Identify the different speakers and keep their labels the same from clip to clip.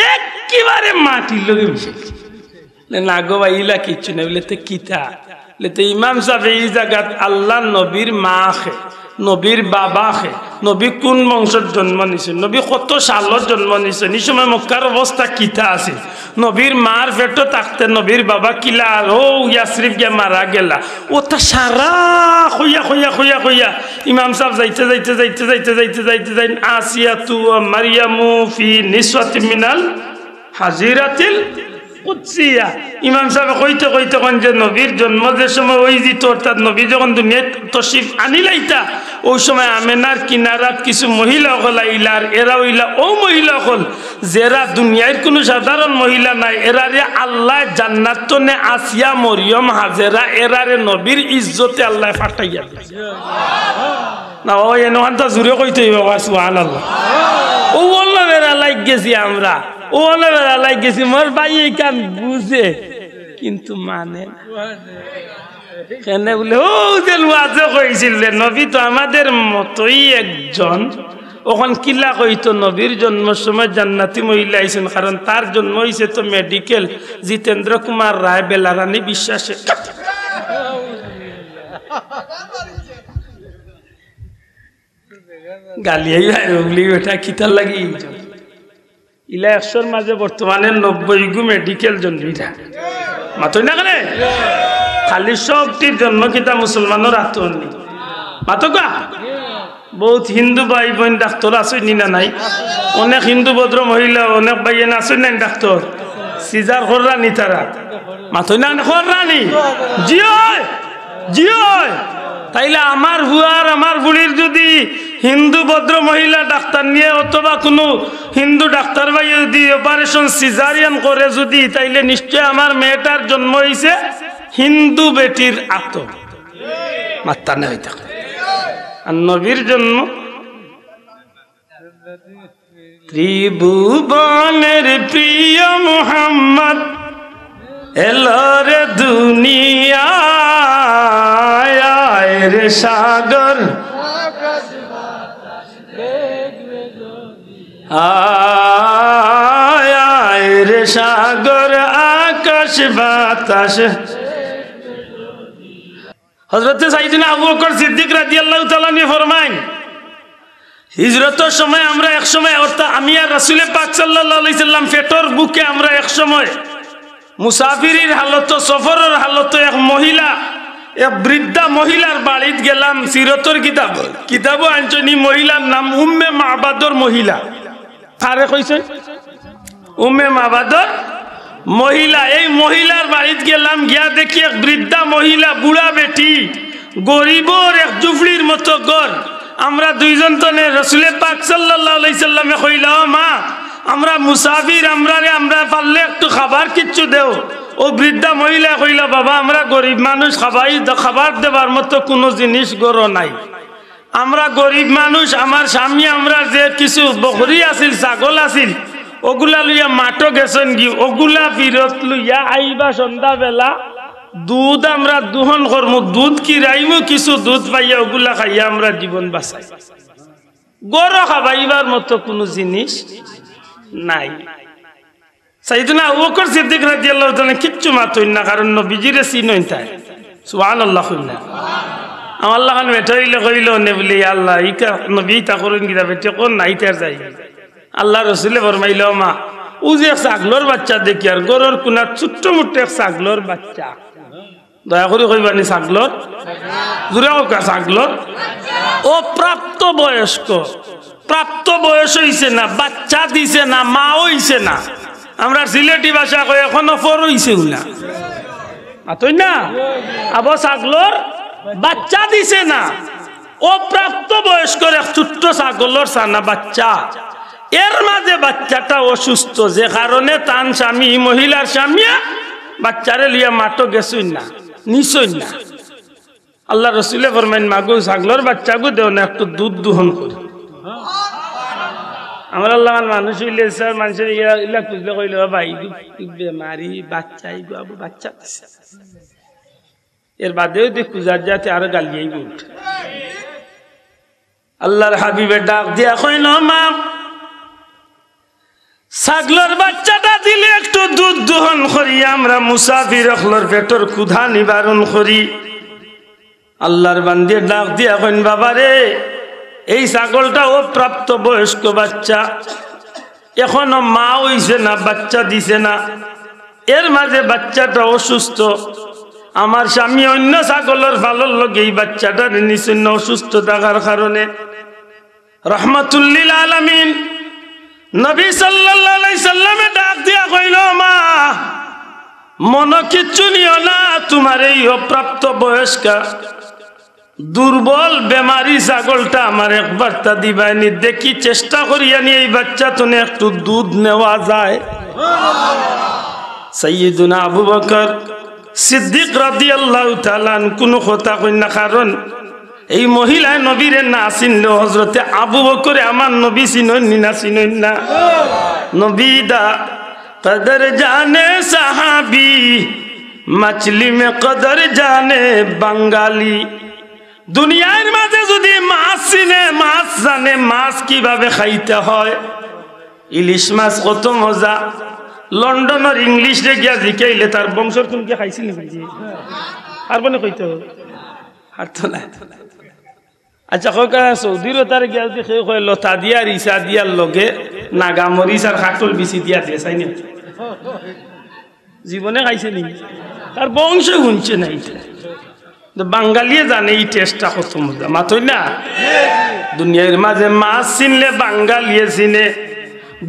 Speaker 1: একেবারে মাটির লোকে মিশে না গো ভাই ইলা কিচ্ছু না বলে কিতা বলে ইমাম সাহেব এই জায়গাত আল্লাহ নবীর মা খে নবীর বাবা খে নবী কোন বংশত জন্ম নিছে নবী কত সালত জন্ম নিছে এই সময় মক্কার অবস্থা কিতা আছে নবীর মার পেটে থাকতে নবীর বাবা কিলা ও ইয়াসরিফ গিয়া মারা গেলা ও তা সারা হইয়া হইয়া হইয়া হইয়া ইমাম সাহেব যাইতে যাইতে যাইতে যাইতে যাইতে যাইতে যাই আসিয়াতু ওয়া মারইয়ামু ফি নিসওয়াতিন মিনাল হাজিরাতিল কুদসিয়া ইমাম সাহেব কইতে কইতে কোন যে নবীর জন্ম যে সময় ওই যে অর্থাৎ নবী যখন দুনিয়ায় তশরিফ আনিলাইতা ওই সময় আমেনার কিনারাত কিছু মহিলা হল আইলার এরা হইলা ও মহিলা হল যারা দুনিয়ার কোনো সাধারণ মহিলা নাই এরারে আল্লাহ জান্নাত তো নে আসিয়া মরিয়ম হাজেরা এরারে নবীর ইজ্জতে আল্লাহ ফাটাইয়া না ও এনহানটা জুড়ে কইতে বাবা সুবহানাল্লাহ ও বললো বেড়া লাগ গেছি আমরা ও বললো বেড়া লাগ গেছি মোর ভাই এই কান বুঝে কিন্তু মানে কেন বলে ও যে ওয়াজে কইছিলেন নবী তো আমাদের মতই একজন ওখান কিলা কইতো নবীর জন্মের সময় জান্নাতি মহিলা আইছেন কারণ তার জন্ম হইছে তো মেডিকেল জিতেন্দ্র কুমার রায় বেলারানী বিশ্বাসে গালিয়াই ভাই বেটা কিতার লাগি ইলা 100 মাঝে বর্তমানে 90 গু মেডিকেল জন্মিটা মাতই না কেন খালি সবটির জন্ম কিতা মুসলমানের আত্মনি মাতকা বহুত হিন্দু ভাই বোন ডাক্তার আছে না নাই অনেক হিন্দু ভদ্র মহিলা অনেক ভাইয়েন আছে না ডাক্তার সিজার কররানি তারা মাতই না কররানি জিও জিও তাইলে আমার হুয়ার আমার বুড়ির যদি হিন্দু ভদ্র মহিলা ডাক্তার নিয়ে অথবা কোনো হিন্দু ডাক্তার ভাই যদি অপারেশন সিজারিয়ান করে যদি তাইলে নিশ্চয় আমার মেয়েটার জন্ম হয়েছে হিন্দু বেটির আত মাত্তা না হইতে আর নবীর জন্ম ত্রিভুবনের প্রিয় মুহাম্মদ এলোর দুনিয়া রে সাগর আয় রে সাগর আকাশ বাতাস হযরত সাইয়েদনা আবু বকর সিদ্দিক রাদিয়াল্লাহু তাআলা নি ফরমায় হিজরতের সময় আমরা এক সময় অর্থাৎ আমি আর রাসূল পাক সাল্লাল্লাহু আলাইহি সাল্লাম পেটর বুকে আমরা এক সময় মুসাফিরের হালত সফরের হালত এক মহিলা এক বৃদ্ধা মহিলার বাড়িতে গেলাম সিরতর কিতাব আনছনি মহিলার নাম উম্মে মাবাদর মহিলা কারে কইছেন উম্মে মাবাদর মহিলা এই মহিলার বাড়িতে গেলাম গিয়া দেখি এক বৃদ্ধা মহিলা বুড়া বেটি গরিবর এক জুফলির মতো ঘর আমরা দুইজন তনে রাসূল পাক সাল্লাল্লাহু আলাইহি সাল্লামে কইলা মা আমরা মুসাফির আমরা পারলে একটু খাবার কিচ্ছু দেও ও বৃদ্ধা মহিলা কইলা বাবা আমরা গরিব মানুষ খাবার দেবার মতো কোনো জিনিস গরো নাই আমরা গরিব মানুষ আমার স্বামী আমরা যে কিছু বকরি আছিল ছাগল আছিল ওগুলা লইয়া মাঠো গেছেন কি ওগুলা ফিরত লইয়া আইবা সন্ধ্যা বেলা দুধ আমরা দুহন করমু দুধ কিরাইমু কিছু দুধ পাইয়া ওগুলা খাইয়া আমরা জীবন বাঁচাই গরো খাবাইবার মতো কোনো জিনিস নাই সাইয়েদনা আবু বকর সিদ্দিক রাদিয়াল্লাহু তাআলা কিচ্ছু মাতইন না কারণ নবীজিরে চিনইন তাই সুবহানাল্লাহ কইলা আমার লাগান মেটাইলে কইলো নে বলি আল্লাহ ইকা নবী তা করেন কি বেটে কোন নাই তার যাই আল্লাহ রাসূলে ফরমাইলো মা ও যে ছাগলর বাচ্চা দেখি আর গরুর কোনা ছোট্ট মুট্টে ছাগলর বাচ্চা দয়া করে কইবানি ছাগলর জুরে কা ছাগলর ও প্রাপ্ত বয়স হইছে না বাচ্চা দিছে না মা হইছে না আমরা সিলেটি ভাষা কই এখনো ফর হইছে না আতই না আবো ছাগলর বাচ্চা দিছে না ও প্রাপ্ত বয়স্কর এক ছোট্ট ছাগলর সানা বাচ্চা এর মাঝে বাচ্চাটা অসুস্থ যে কারণে তান স্বামী মহিলার স্বামী বাচ্চারে লিয়া মাটো গেছই না নিছই না আল্লাহ রাসূলে ফরমাইন মাগো ছাগলর বাচ্চাগো দেও না একটু দুধ দহন করি আমার আল্লাহ মানুষ হইলে স্যার মানুষের ইলা খুঁজলে কইল ভাই বেমারি বাচ্চা আবু বাচ্চা এর বাদেও দেখ খুঁজার যাতে আরো গালিয়াই উঠ আল্লাহর হাবিবে ডাক দিয়া কইল মা ছাগলের বাচ্চাটা দিলে একটু দুধ দহন করি আমরা মুসাফির অখলর পেটর ক্ষুধা নিবারণ করি। আল্লাহর বান্দি ডাক দিয়া কইন বাবারে এই ছাগলটা অপ্রাপ্ত বয়স্ক বাচ্চা, এখনো মা হইছে না, বাচ্চা দিছে না, এর মাঝে বাচ্চাটা অসুস্থ। আমার স্বামী অন্য ছাগলের ফালর লগে এই বাচ্চাটা নিছেন অসুস্থ থাকার কারণে। রহমাতুল্লিল আলামিন নবী সাল্লাল্লাহু আলাইহি সাল্লামে ডাক দিয়া কইল মা মন কিচ্ছু নিও না, তোমার এই অপ্রাপ্ত বয়স্কা দুর্বল বেমারি ছাগলটা আমার একবার তা দিবাইনি, দেখি চেষ্টা করিয়া নিয়ে এই বাচ্চা তো একটু দুধ নেওয়া যায়। সাইয়্যিদুনা আবু বকর সিদ্দিক রাদিয়াল্লাহু তাআলা কোনো কথা কই না, কারণ এই মহিলা নবীরে না চিনলেও হযরতে আবু বকরে আমার নবী চিননি না চিনন না। নবী দা কদর জানে সাহাবী মছলি মে কদর জানে বাঙালি। দুনিয়ার মাঝে যদি মাছ চিনে, মাছ জানে মাছ কিভাবে খাইতে হয়, ইলিশ মাছ কত মজা। লন্ডনের ইংলিশ রে গিয়া জিকাইলে তার বংশর তুমি কি খাইছিল আর বনে কইতে আর তো না। আচ্ছা কয়কা সৌদিরও তার গিয়া দেখে কয় লতা দিয়া রিসা দিয়ার লগে নাগামরিচ আর খাটল বিচি দিয়া দিয়ে চাই না, জীবনে খাইছে নি, তার বংশ শুনছে না। এটা বাঙালিয়ে জানে এই টেস্টটা কত মজা, মাতই না। দুনিয়ার মাঝে মাছ চিনলে বাঙালিয়ে চিনে,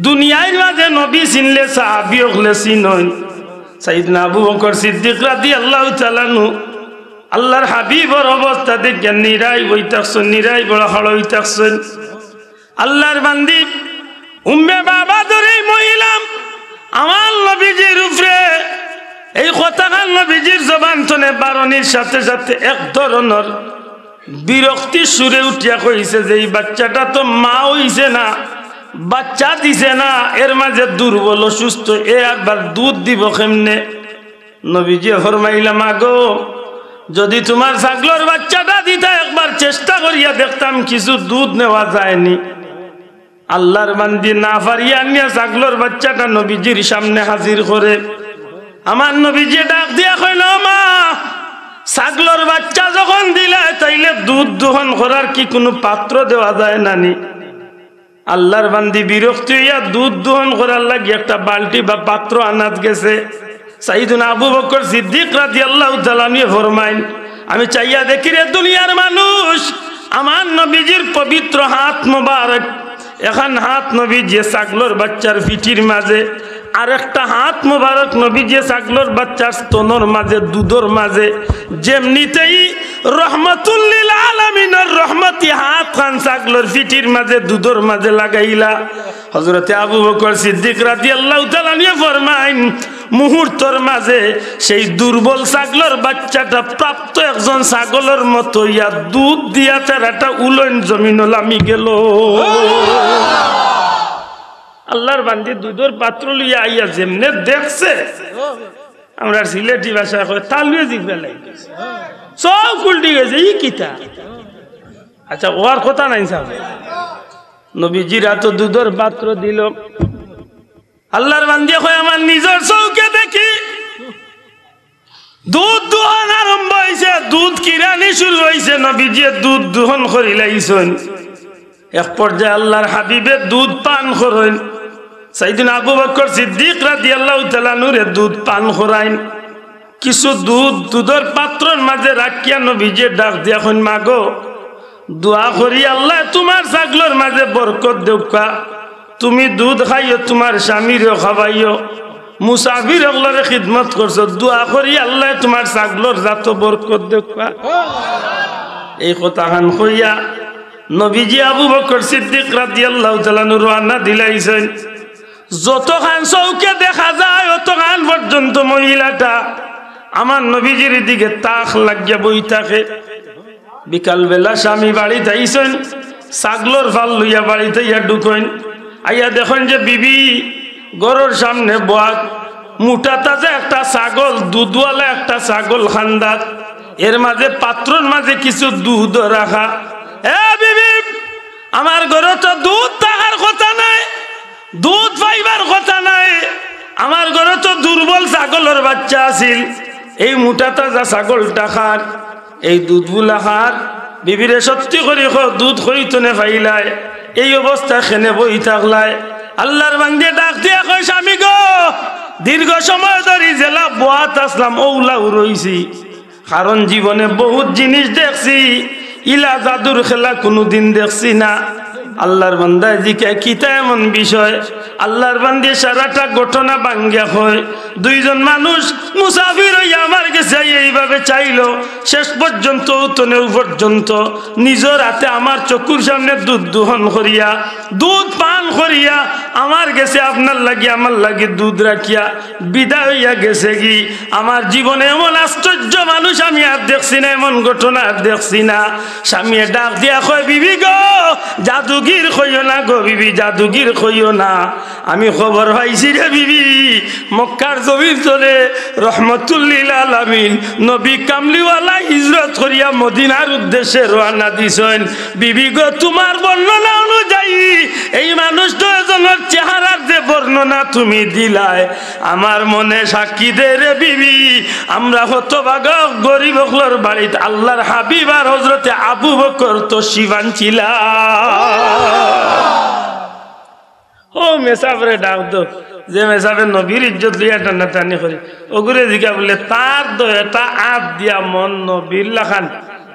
Speaker 1: দুনিয়ার মাঝে নবী চিনলে সাহাবী হলে চিনন। সাইয়েদনা আবু বকর সিদ্দিক রাদিয়াল্লাহু তাআলা আনহু আল্লাহর হাবিবর অবস্থা দেখে নিরাই বইতাকছেন, নিরাই বড় হল হইতাকছেন। আল্লাহর বান্দি উম্মে বাবা ধরে মহিলা আমার নবীজির উপরে এই কথাখান নবীজির জবান তনে বারণির সাথে সাথে এক ধরনের বিরক্তি সুরে উঠিয়া কইছে যে এই বাচ্চাটা তো মা হইছে না, বাচ্চা দিছে না, এর মাঝে দুর্বল অসুস্থ, এ একবার দুধ দিব কেমনে? নবীজি ফরমাইলা মা গো যদি তোমার ছাগলের বাচ্চাটা দিতা একবার চেষ্টা করিয়া দেখতাম কিছু দুধ নেওয়া যায়নি। আল্লাহর বান্দি না পারিয়া নিয়ে ছাগলের বাচ্চাটা নবীজির সামনে হাজির করে। আমার নবীজি ডাক দিয়া কইল মা ছাগলের বাচ্চা যখন দিলা তাইলে দুধ দহন করার কি কোনো পাত্র দেওয়া যায় নানি? আল্লাহর বান্দি বিরক্ত হইয়া দুধ দহন করার লাগি একটা বালতি বা পাত্র আনাত গেছে। সাইয়েদনা আবু বকর সিদ্দিক রাদিয়াল্লাহু তাআলা আনহু ফরমাইন আমি চাইয়া দেখি রে দুনিয়ার মানুষ আমার নবীজির পবিত্র হাত মোবারক, এখন হাত নবীজি ছাগলের বাচ্চার পিঠির মাঝে, আর একটা হাত মোবারক নবীজি ছাগলের বাচ্চার স্তনের মাঝে, দুধের মাঝে। যেমনিতেই রহমাতুল লিল আলামিনের রহমতি হাত খান ছাগলের পিঠির মাঝে, দুধের মাঝে লাগাইলা। হযরতে আবু বকর সিদ্দিক রাদিয়াল্লাহু তাআলা আনহু ফরমাইন মুহূর্তের মাঝে সেই দুর্বল ছাগলের বাচ্চাটা প্রাপ্ত একজন ছাগলের মতো ইয়া দুধ দিয়া তারাটা উলন জমিন লামি গেল। আল্লাহর বান্দি দুধের পাত্র লইয়া আইয়া যেমনে দেখছে, আমরা সিলেটি ভাষায় কই তালুয়ে জিগবা লাগে, সব উল্টি গেছে ই কিতা। আচ্ছা ওর কথা নাই সাহেব, নবীজির এত দুধের পাত্র দিল। আল্লাহর বান্দি কয় আমার নিজের চৌকে দেখি দুধ দোহন আরম্ভ হয়েছে, দুধ কিরানি শুরু হয়েছে, নবীজি দুধ দোহন করিলাইছেন। এক পর্যায়ে আল্লাহর হাবিবে দুধ পান করেন। সাইয়েদনা আবু বকর সিদ্দিক রাদিয়াল্লাহু তাআলা নূরে দুধ পান করাইন। কিছু দুধের পাত্রের মাঝে রাখিয়া নবীজি ডাক দিয়া কইন মা গো দোয়া করি আল্লাহ তোমার ছাগলের মাঝে বরকত দেউকা, তুমি দুধ খাইও তোমার স্বামীরও খাওয়াইও, মুসাফির ওগুলোরে খিদমত করছো, দোয়া করি আল্লাহ তোমার ছাগলের জাত বরকত দেউকা। এই কথাখান কইয়া নবীজি আবু বকর সিদ্দিক রাদিয়াল্লাহু তাআলা আনহু রওনা দিলাইছেন। যতখান চৌকে দেখা যায় অতখান পর্যন্ত মহিলাটা আমার নবীজির দিকে তাক লাগিয়া বই থাকে। বিকাল বেলা স্বামী বাড়িতে আইছেন, ছাগলের ফাল লইয়া বাড়িতে ইয়া ঢুকেন, আইয়া দেখেন যে বিবি ঘরের সামনে বয়াত, মোটা তাজা একটা ছাগল, দুধওয়ালা একটা ছাগল খান্দাত, এর মাঝে পাত্রর মাঝে কিছু দুধ রাখা। এ বিবি আমার ঘরে তো দুধ থাকার কথা নাই, দুধ পাইবার কথা নাই। আমার ঘরে তো দুর্বল ছাগলের বাচ্চা আছিল, এই মোটা তাজা ছাগলটা খার, এই দুধ বুলা খার। বিবিরে সত্যি করে দুধ হইতো নে পাইলাই, এই অবস্থা খেনে বই থাকলাই। আল্লাহর বান্দে ডাক দিয়া কয়, স্বামী গো, দীর্ঘ সময় ধরে জেলা বোয়াত আসলাম, ওলাও রইছি, কারণ জীবনে বহুত জিনিস দেখছি, ইলা জাদুর খেলা কোনোদিন দেখছি না। আল্লাহর বান্দা জিকে কিতা এমন বিষয়, আল্লাহর বান্দে সারাটা ঘটনা বাঙ্গিয়া হয়। দুইজন মানুষ মুসাফির হইয়া আমার কাছে এইভাবে চাইলো, শেষ পর্যন্ত উতনেও পর্যন্ত নিজের হাতে আমার চকুর সামনে দুধ দোহন করিয়া, দুধ পান করিয়া আমার গেছে আপনার লাগি আমার লাগি দুধ রাখিয়া বিদায় হইয়া গেছে। কি আমার জীবনে এমন আশ্চর্য মানুষ আমি আর দেখছি না, এমন ঘটনা আর দেখছি না। স্বামী ডাক দিয়া কয়, বিবি গো, জাদুগির কইও না গো বিবি, জাদুগির কইও না। আমি খবর পাইছি রে বিবি, মক্কার জমির চলে রহমতুল্লিল আলামিন নবী কামলিওয়ালা হিজরত করিয়া মদিনার উদ্দেশ্যে রওনা দিছেন। বিবি গো, তোমার বর্ণনা অনুযায়ী এই মানুষটা এজনের চেহারার যে বর্ণনা তুমি দিলাই, আমার মনে সাক্ষী দে রে বিবি, আমরা হতভাগা গরিব হকলর বাড়িতে আল্লাহর হাবিব আর হযরতে আবু বকর তো শিবান ছিলা। ও মেসাফরে ডাক দো, যে মেসাফে নবীর ইজ্জত লিয়া টানাটানি করি, ওগুরে জিকা বলে তার দয়াটা আপ দিয়া মন নবীর লাখান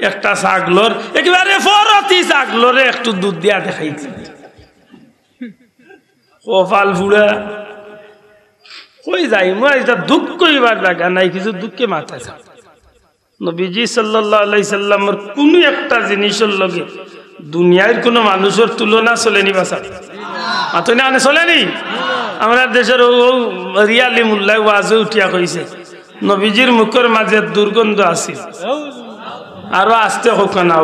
Speaker 1: একটা ছাগলর, একেবারে ফরতি ছাগলরে একটু দুধ দিয়া দেখাইছে। কপাল ফুড়া কই যাই, মই এটা দুঃখ কইবার জায়গা নাই, কিছু দুঃখে মাথা যা। নবীজি সাল্লাল্লাহু আলাইহি সাল্লামের কোনো একটা জিনিসের লগে দুনিয়ার কোনো মানুষের তুলনা চলেনি বাসা মাতনে আনে চলেনি। আমরা দেশের রিয়ালি মুল্লায় ওয়াজে উঠিয়া কইছে, নবীজির মুখের মাঝে দুর্গন্ধ আছিল, আরো আসতে হোক না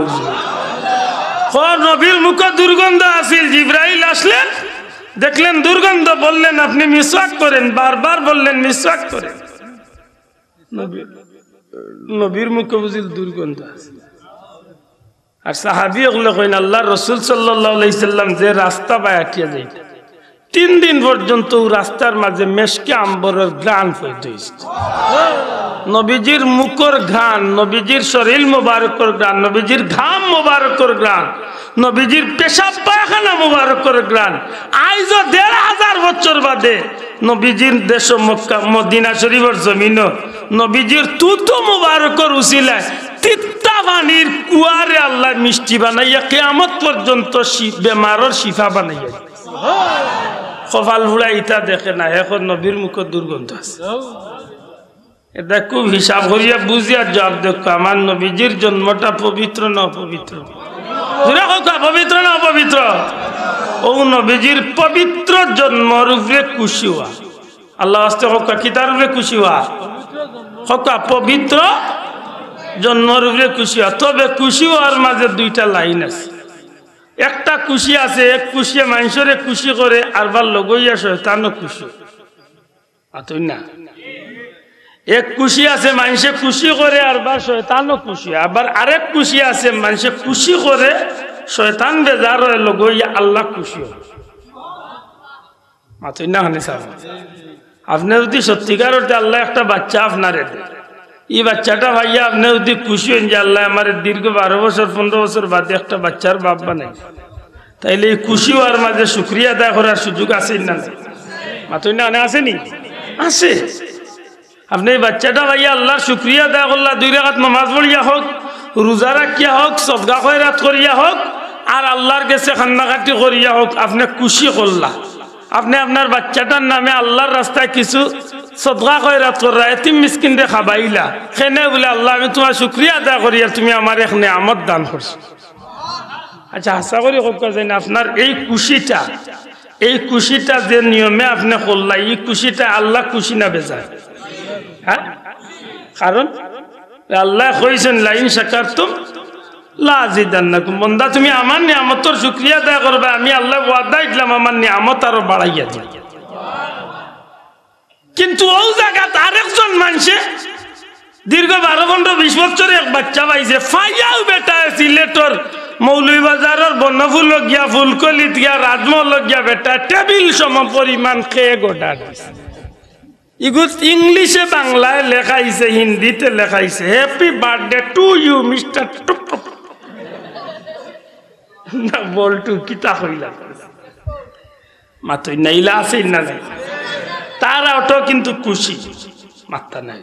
Speaker 1: নবীর মুখে দুর্গন্ধ আছিল। জিব্রাইল আসলেন, দেখলেন দুর্গন্ধ, বললেন আপনি মিসওয়াক করেন, বারবার বললেন মিসওয়াক করেন। নবীর মুখে বুঝিল দুর্গন্ধ আছে। আর সাহাবী ওগুলো কইন, আল্লাহ রসুল সাল্লাল্লাহু আলাইহি সাল্লাম যে রাস্তা বায়াটিয়া যাইত, 3 দিন পর্যন্ত রাস্তার মাঝে মেশকে আম্বরের ঘ্রাণ হইতে হইছে। নবীজির মুখর ঘ্রাণ, নবীজির শরীর মোবারকর ঘ্রাণ, নবীজির ঘাম মোবারকর ঘ্রাণ, নবীজির পেশাব পায়খানা মোবারকর ঘ্রাণ। আইজ 1500 বছর বাদে নবীজির দেশ মক্কা মদিনা শরীফের জমিন, নবীজির তুতো মোবারকর উসিলায় তিত্তা পানির কুয়ারে আল্লাহ মিষ্টি বানাইয়া কিয়ামত পর্যন্ত বেমারের শিফা বানাইয়া। কপাল ফুড়া ইটা দেখে না, এখন নবীর মুখে দুর্গন্ধ আছে। এটা খুব হিসাব করিয়া বুঝিয়া জবাব দেখো, আমার নবীজির জন্মটা পবিত্র না অপবিত্র? পবিত্র না অপবিত্র? ও নবীজির পবিত্র জন্মর উপরে খুশি হওয়া, আল্লাহ আস্তে হকা কিতার উপরে খুশি হওয়া, হকা পবিত্র জন্মর উপরে খুশি হওয়া। তবে খুশি হওয়ার মাঝে 2টা লাইন আছে। একটা খুশি আছে, এক খুশিয়ে মানুষরে খুশি করে, আরবার লগইয়া শয়তানও খুশি আতই না। এক খুশি আছে মানুষে খুশি করে, আরবার শয়তানও খুশি। আবার আরেক খুশি আছে মানুষে খুশি করে, শয়তান বেজার হয়ে লগইয়া আল্লাহ খুশি হয়। আতই না হানি সাহেব, আপনি যদি সত্যিকার অর্থে আল্লাহ একটা বাচ্চা আপনারে দেয়, এই বাচ্চাটা ভাইয়া আপনি যদি খুশি হন যে আল্লাহ আমার দীর্ঘ 12 বছর 15 বছর বাদে একটা বাচ্চার বাপ বানাই, তাইলে এই খুশি হওয়ার মাঝে শুকরিয়া আদায় করার সুযোগ আছে না? মাতই না আসেনি? আছে। আপনি এই বাচ্চাটা ভাইয়া আল্লাহর শুকরিয়া আদায় করলা, 2 রাকাত নামাজ পড়িয়া হোক, রোজা রাখিয়া হোক, সদকা খয়রাত করিয়া হোক, আর আল্লাহর কাছে কান্নাকাটি করিয়া হোক, আপনি খুশি করলা। আপনি আপনার বাচ্চাটার নামে আল্লাহর রাস্তায় কিছু সদকা খয়রাত কররা, এতিম মিসকিনরে খাবাইলা, খেনে বলে আল্লাহ আমি তোমার শুকরিয়া আদায় করি আর তুমি আমার এক নেয়ামত দান করছো। আচ্ছা, আশা করি হোক যায় না আপনার এই খুশিটা যে নিয়মে আপনি করলা, এই খুশিটা আল্লাহ খুশি না বেজায়? হ্যাঁ, কারণ আল্লাহ কইছেন লাইন শাকারতুম লাযিদান্নাকুম, বান্দা তুমি আমার নিয়ামতের শুকরিয়া আদায় করবে, আমি আল্লাহ ওয়াদা দিলাম আমার নিয়ামত আরো বাড়াইয়া দিব। কিন্তু ওই জায়গাত আরেকজন মানুষে দীর্ঘ 12-20 বছরে এক বাচ্চা পাইছে, ফাইয়াও বেটা সিলেটর মৌলভীবাজারের বনফুল গিয়া ফুলকলিত গিয়া রাজমহল গিয়া বেটা টেবিল সম পরিমাণ খেয়ে গোটা ইগুত ইংলিশে বাংলায় লেখাইছে হিন্দিতে লেখাইছে happy birthday to you mister টুপ না বলটু কিতা হইলা মাতই নাইলা আছে না নাই তারা ওটা কিন্তু খুশি মাত্তা নাই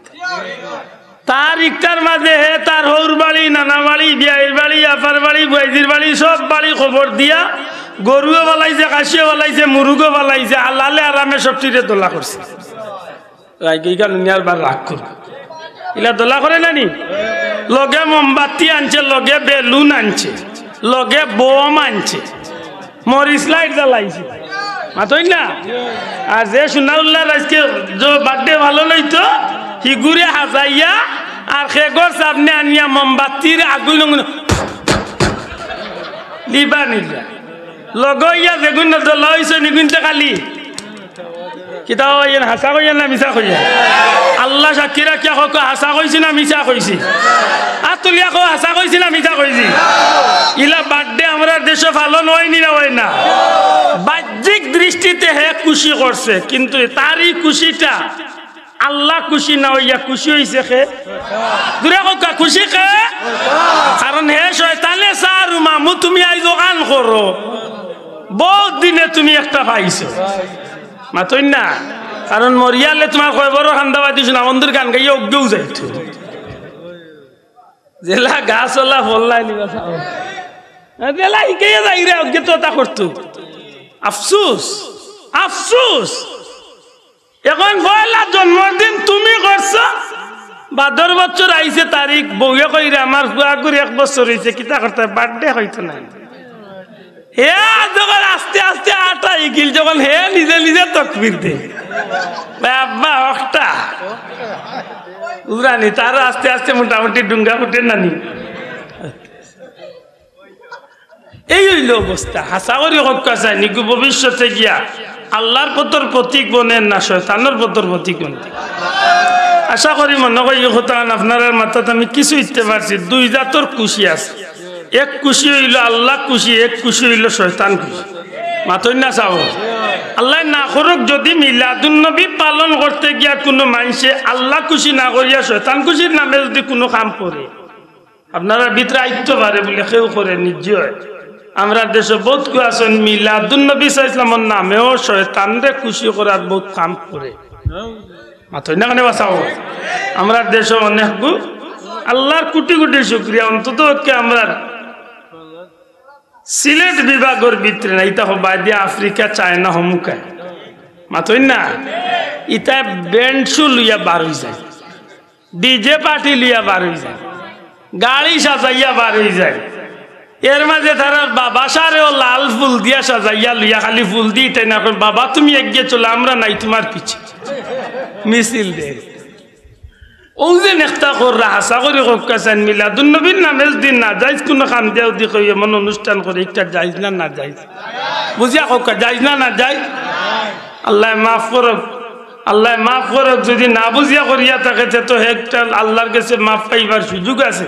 Speaker 1: তার ইকটার মাঝে হে তার হৌর বাড়ি নানা বাড়ি বিয়াইর বাড়ি আফার বাড়ি বৈদির বাড়ি সব বাড়ি খবর দিয়া গরুও বালাইছে কাশিও বালাইছে মুরুগও বালাইছে আল্লালে আরামে সব চিরে দোলা করছে রাগ করবে ইলা দোলা করে নানি লগে মোমবাতি আনছে লগে বেলুন আনছে লগে বোম আনছে মরিচ লাইট জ্বালাইছে মাতই না আর যে সুনাউল্লাহ আজকে যে বার্থডে ভালো লইতো হিগুরে হাজাইয়া আর খেগর সামনে আনিয়া মোমবাতির আগুন লিবা নিলা লগইয়া যেগুন দোলা হইছে নিগুনতে খালি কিতাব হাসা কইয়া না মিছা কইয়া আল্লাহ সাক্ষীরা কিয়া কক হাসা কইছি না মিছা কইছি আর তুলিয়া কো হাসা কইছি না মিছা কইছি ইলা বার্থডে আমরা দেশে পালন হয়নি না হয় না বাহ্যিক দৃষ্টিতে হে খুশি করছে কিন্তু তারই খুশিটা আল্লাহ খুশি না হইয়া খুশি হইছে খে দূরে কক খুশি খে কারণ হে শয়তানে সারু মামু তুমি আই দোকান করো বহুত দিনে তুমি একটা পাইছো মাতই না কারণ মরিয়ালে তোমার কয় বড় খান্দাবাদ দিছ না মন্দির গান গাইয়া অজ্ঞও যাইতো জেলা গাছ ওলা ফল্লাই নিবা জেলা ইকেয়া যাই রে অজ্ঞ তো তা করতো আফসোস আফসোস এখন পয়লা জন্মদিন তুমি করছো বাদর বছর আইছে তারিখ বউয়ে কইরে আমার বুয়া করে 1 বছর হইছে কিতা করতে বার্থডে হইতো না হে যখন আস্তে আস্তে আটা ইকিল যখন হে নিজে নিজে তকবির দে বাবা একটা উড়ানি তার আস্তে আস্তে মোটামুটি ডুঙ্গা ফুটে নানি এই হইল অবস্থা হাসা করি হকা চাই নিকু ভবিষ্যতে গিয়া আল্লাহর পতর প্রতীক বনেন না শয়তানের পতর প্রতীক বনে আশা করি মনে করি হতান আপনার মাথাতে আমি কিছু ইতে পারছি দুই জাতর খুশি আছে এক খুশি হইল আল্লাহ খুশি এক খুশি হইল শয়তান খুশি মাতই না চাও আল্লাহ না করুক যদি মিলাদুন নবী পালন করতে গিয়া কোনো মানুষে আল্লাহ খুশি না করিয়া শয়তান খুশির নামে যদি কোনো কাম করে আপনারা ভিতরে আইতে পারে বলে কেউ করে নিশ্চয় আমরা দেশে বহুত কেউ আছেন মিলাদুন নবী ইসলামের নামেও শয়তানরে খুশি করার বহুত কাম করে মাতই না কেন বাঁচাও আমরা দেশে অনেক আল্লাহর কোটি কোটি শুক্রিয়া অন্তত আমরা সিলেট বিভাগের ভিতরে না ইতা বাদে আফ্রিকা চায়না হমুকায় মাতই না ইতা ব্যান্ডশু লইয়া বার হয়ে যায় ডিজে পার্টি লইয়া বার হয়ে যায় গাড়ি সাজাইয়া বার হয়ে যায় এর মাঝে তারা বাসারেও লাল ফুল দিয়া সাজাইয়া লইয়া খালি ফুল দিই তাই না বাবা তুমি এগিয়ে চলো আমরা নাই তোমার পিছে মিছিল দে ও যে নেতা কররা হাসা করে কক্কাছেন মিলাদুন নবীর নামের দিন না যাইজ কোনো কাম দেও দি কই এমন অনুষ্ঠান করে একটা যাইজ না না যাইজ বুঝিয়া কক্কা যাইজ না না যাইজ আল্লাহ মাফ করুক আল্লাহ মাফ করুক যদি না বুঝিয়া করিয়া থাকে তো একটা আল্লাহর কাছে মাফ পাইবার সুযোগ আছে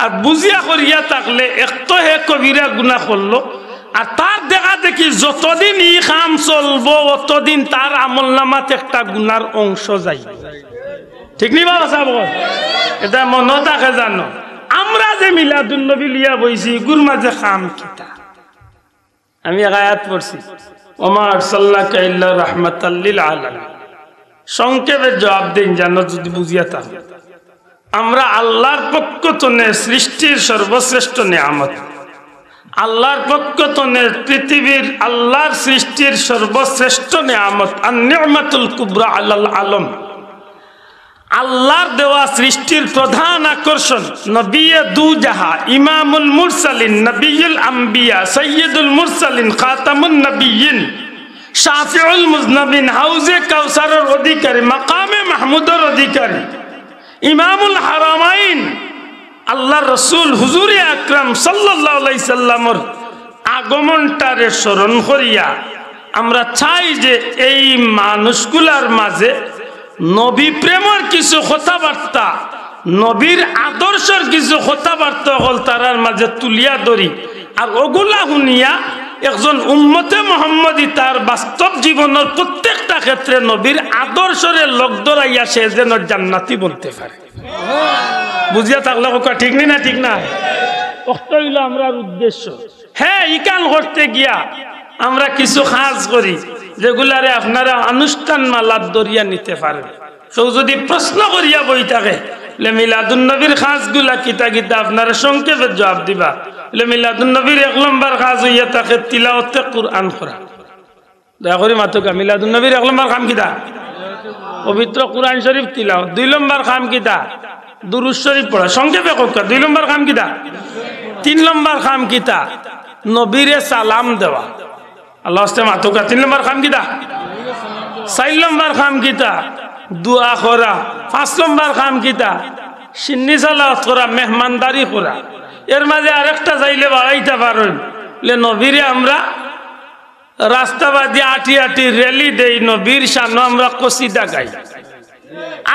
Speaker 1: আর বুঝিয়া করিয়া থাকলে একতো হে কবিরা গুনাহ করলো আর তার দেখা দেখি যতদিন ই কাম চলবো অতদিন তার আমলনামাত একটা গুনার অংশ যাই ঠিক নি বাবা সাহেব এটা মনে থাকে জানো আমরা যে মিলাদুন নবী লিয়া বইছি গুর মাঝে খাম কিতা আমি আয়াত পড়ছি ওমা আরসালনাকা ইল্লা রাহমাতাল লিল আলামিন সংক্ষেপে জবাব দেন জানো যদি বুঝিয়া থাকে আমরা আল্লাহর পক্ষ থেকে সৃষ্টির সর্বশ্রেষ্ঠ নিয়ামত আল্লাহর পক্ষ থেকে পৃথিবীর আল্লাহর সৃষ্টির সর্বশ্রেষ্ঠ নিয়ামত আন নি'মাতুল কুবরা আলাল আলম আল্লাহর দেওয়া সৃষ্টির প্রধান আকর্ষণ নবিয়ে দু জাহা ইমামুল মুরসালিন নবিয়ুল আম্বিয়া সৈয়দুল মুরসালিন খাতামুন নবিয়িন শাফিউল মুজনবিন হাউজে কাউসারের অধিকারী মাকামে মাহমুদের অধিকারী ইমামুল হারামাইন আল্লাহর রসুল হুজুরে আকরাম সাল্লাল্লাহু আলাইহি সাল্লামের আগমনটারে স্মরণ করিয়া আমরা চাই যে এই মানুষগুলার মাঝে নবী প্রেমের কিছু কথাবার্তা নবীর আদর্শের কিছু কথাবার্তা হল তারার মাঝে তুলিয়া ধরি আর ওগুলা শুনিয়া একজন উম্মতে মুহাম্মদী তার বাস্তব জীবনের প্রত্যেকটা ক্ষেত্রে নবীর আদর্শরে লোক ধরাইয়া সে যেন জান্নাতি বলতে পারে। বুঝিয়া থাকলে ঠিক নি না? ঠিক না? হইল আমরা উদ্দেশ্য। হ্যাঁ, ইকান করতে গিয়া আমরা কিছু কাজ করি যেগুলারে আপনারা অনুষ্ঠান মালার দরিয়া নিতে পারেন। কেউ যদি প্রশ্ন করিয়া বই থাকে মিলাদুন নবীর খাসগুলা কিতা কিতা আপনারা সংক্ষেপে জবাব দিবা। মিলাদুন নবীর 1 নম্বর কাজ হইয়া থাকে তিলাওয়াতে কুরআন করা। দয়া করে মাতুকা, মিলাদুন নবীর 1 নম্বর কাম কিতা? পবিত্র কুরআন শরীফ তিলাওয়াত। 2 নম্বর কাম কিতা? দুরূদ শরীফ পড়া। সংক্ষেপে কোকা 2 নম্বর কাম কিতা? 3 নম্বর কাম কিতা? নবীরে সালাম দেওয়া। আল্লাহ আস্তে মাতুকা। 3 নম্বর কাম কিতা? 4 নম্বর কাম কিতা? দোয়া করা। 5 নম্বর কাম কিতা? সিন্নি সালাওয়াত করা, মেহমানদারি করা। এর মাঝে আরেকটা চাইলে বাড়াইতে পারেন, নবীরে আমরা রাস্তাবাদী আটি আটি র্যালি দেই, নবীর শানো আমরা কসিদা গাই।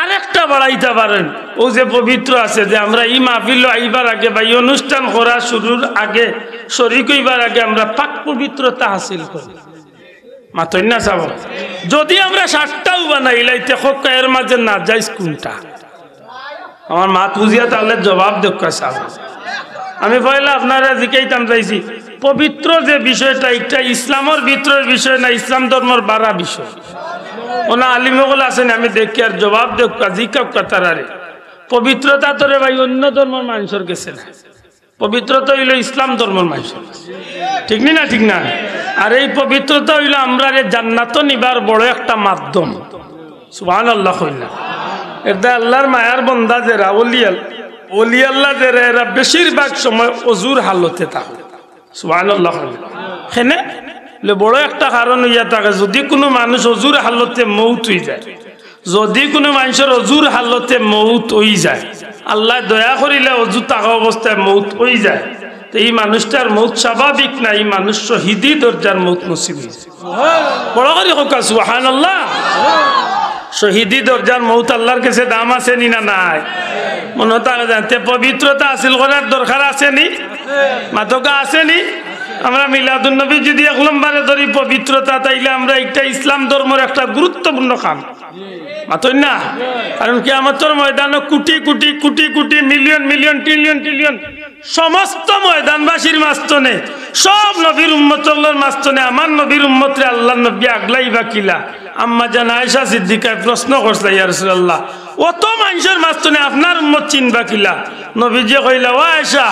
Speaker 1: আরেকটা বাড়াইতে পারেন, ও যে পবিত্র আছে যে আমরা ই মাহফিল আইবার আগে বা এই অনুষ্ঠান করা শুরুর আগে শরীক হইবার আগে আমরা পাক পবিত্রতা হাসিল করি। মাতই না চাব, যদি আমরা 7টাও বানাই লাইতে হোক এর মাঝে না যাইস কোনটা? আমার মাত বুঝিয়া তাহলে জবাব দেখা চাব। আমি পয়লা আপনারা জিকাইতাম চাইছি পবিত্র যে বিষয়টা এটা ইসলামের ভিতরের বিষয় না, ইসলাম ধর্মের বাড়া বিষয়। ওনা আলিমগুলো আছেন, আমি দেখি আর জবাব দেখা জিকা তারারে পবিত্রতা তোরে ভাই অন্য ধর্মের মানুষের গেছে না, পবিত্রতা হইল ইসলাম ধর্মের মানুষের। ঠিক না? ঠিক না? আর এই পবিত্রতা হইল আমরা জান্নাত নিবার বড় একটা মাধ্যম। সুবহানাল্লাহ কইলা। এটা আল্লাহর মায়ার বন্দা যারা ওলি আল্লাহ যারা এরা বেশিরভাগ সময় অজুর হালতে থাকে। সুবহানাল্লাহ কইলা। হেনে বড় একটা কারণ হইয়া থাকে, যদি কোনো মানুষ অজুর হালতে মৌত হয়ে যায়, যদি কোনো মানুষের অজুর হালতে মৌত হয়ে যায়, আল্লাহ দয়া করিলে অজু থাকা অবস্থায় মৌত হয়ে যায়, তো এই মানুষটার মৌত স্বাভাবিক না, এই মানুষ শহীদি দরজার মৌত নসিব হয়েছে। বড় করে হোক সুবহানাল্লাহ। শহীদি দরজার মৌত আল্লাহর কাছে দাম আছে নি না নাই? মনে থাকে জানতে পবিত্রতা হাসিল করার দরকার আছে নি? মাতকা আছে নি? আমরা মিলাদুন নবী যদি 1 নম্বরে ধরি পবিত্রতা, তাইলে আমরা একটা ইসলাম ধর্মের একটা গুরুত্বপূর্ণ কাম। মাতই না? কারণ কিয়ামতের ময়দানে crore crore crore crore million million trillion trillion সমস্ত ময়দানবাসীর মাঝখানে সব নবীর উম্মতের মাঝখানে আমার নবীর উম্মতরে আল্লাহর নবী আগলাইবা কিলা? আম্মা জান আয়েশা সিদ্দিকায় প্রশ্ন করছে, ইয়া রাসূলুল্লাহ অত মানুষের মাঝখানে আপনার উম্মত চিনবা কিলা? নবীজি কইলা, ও আয়েশা,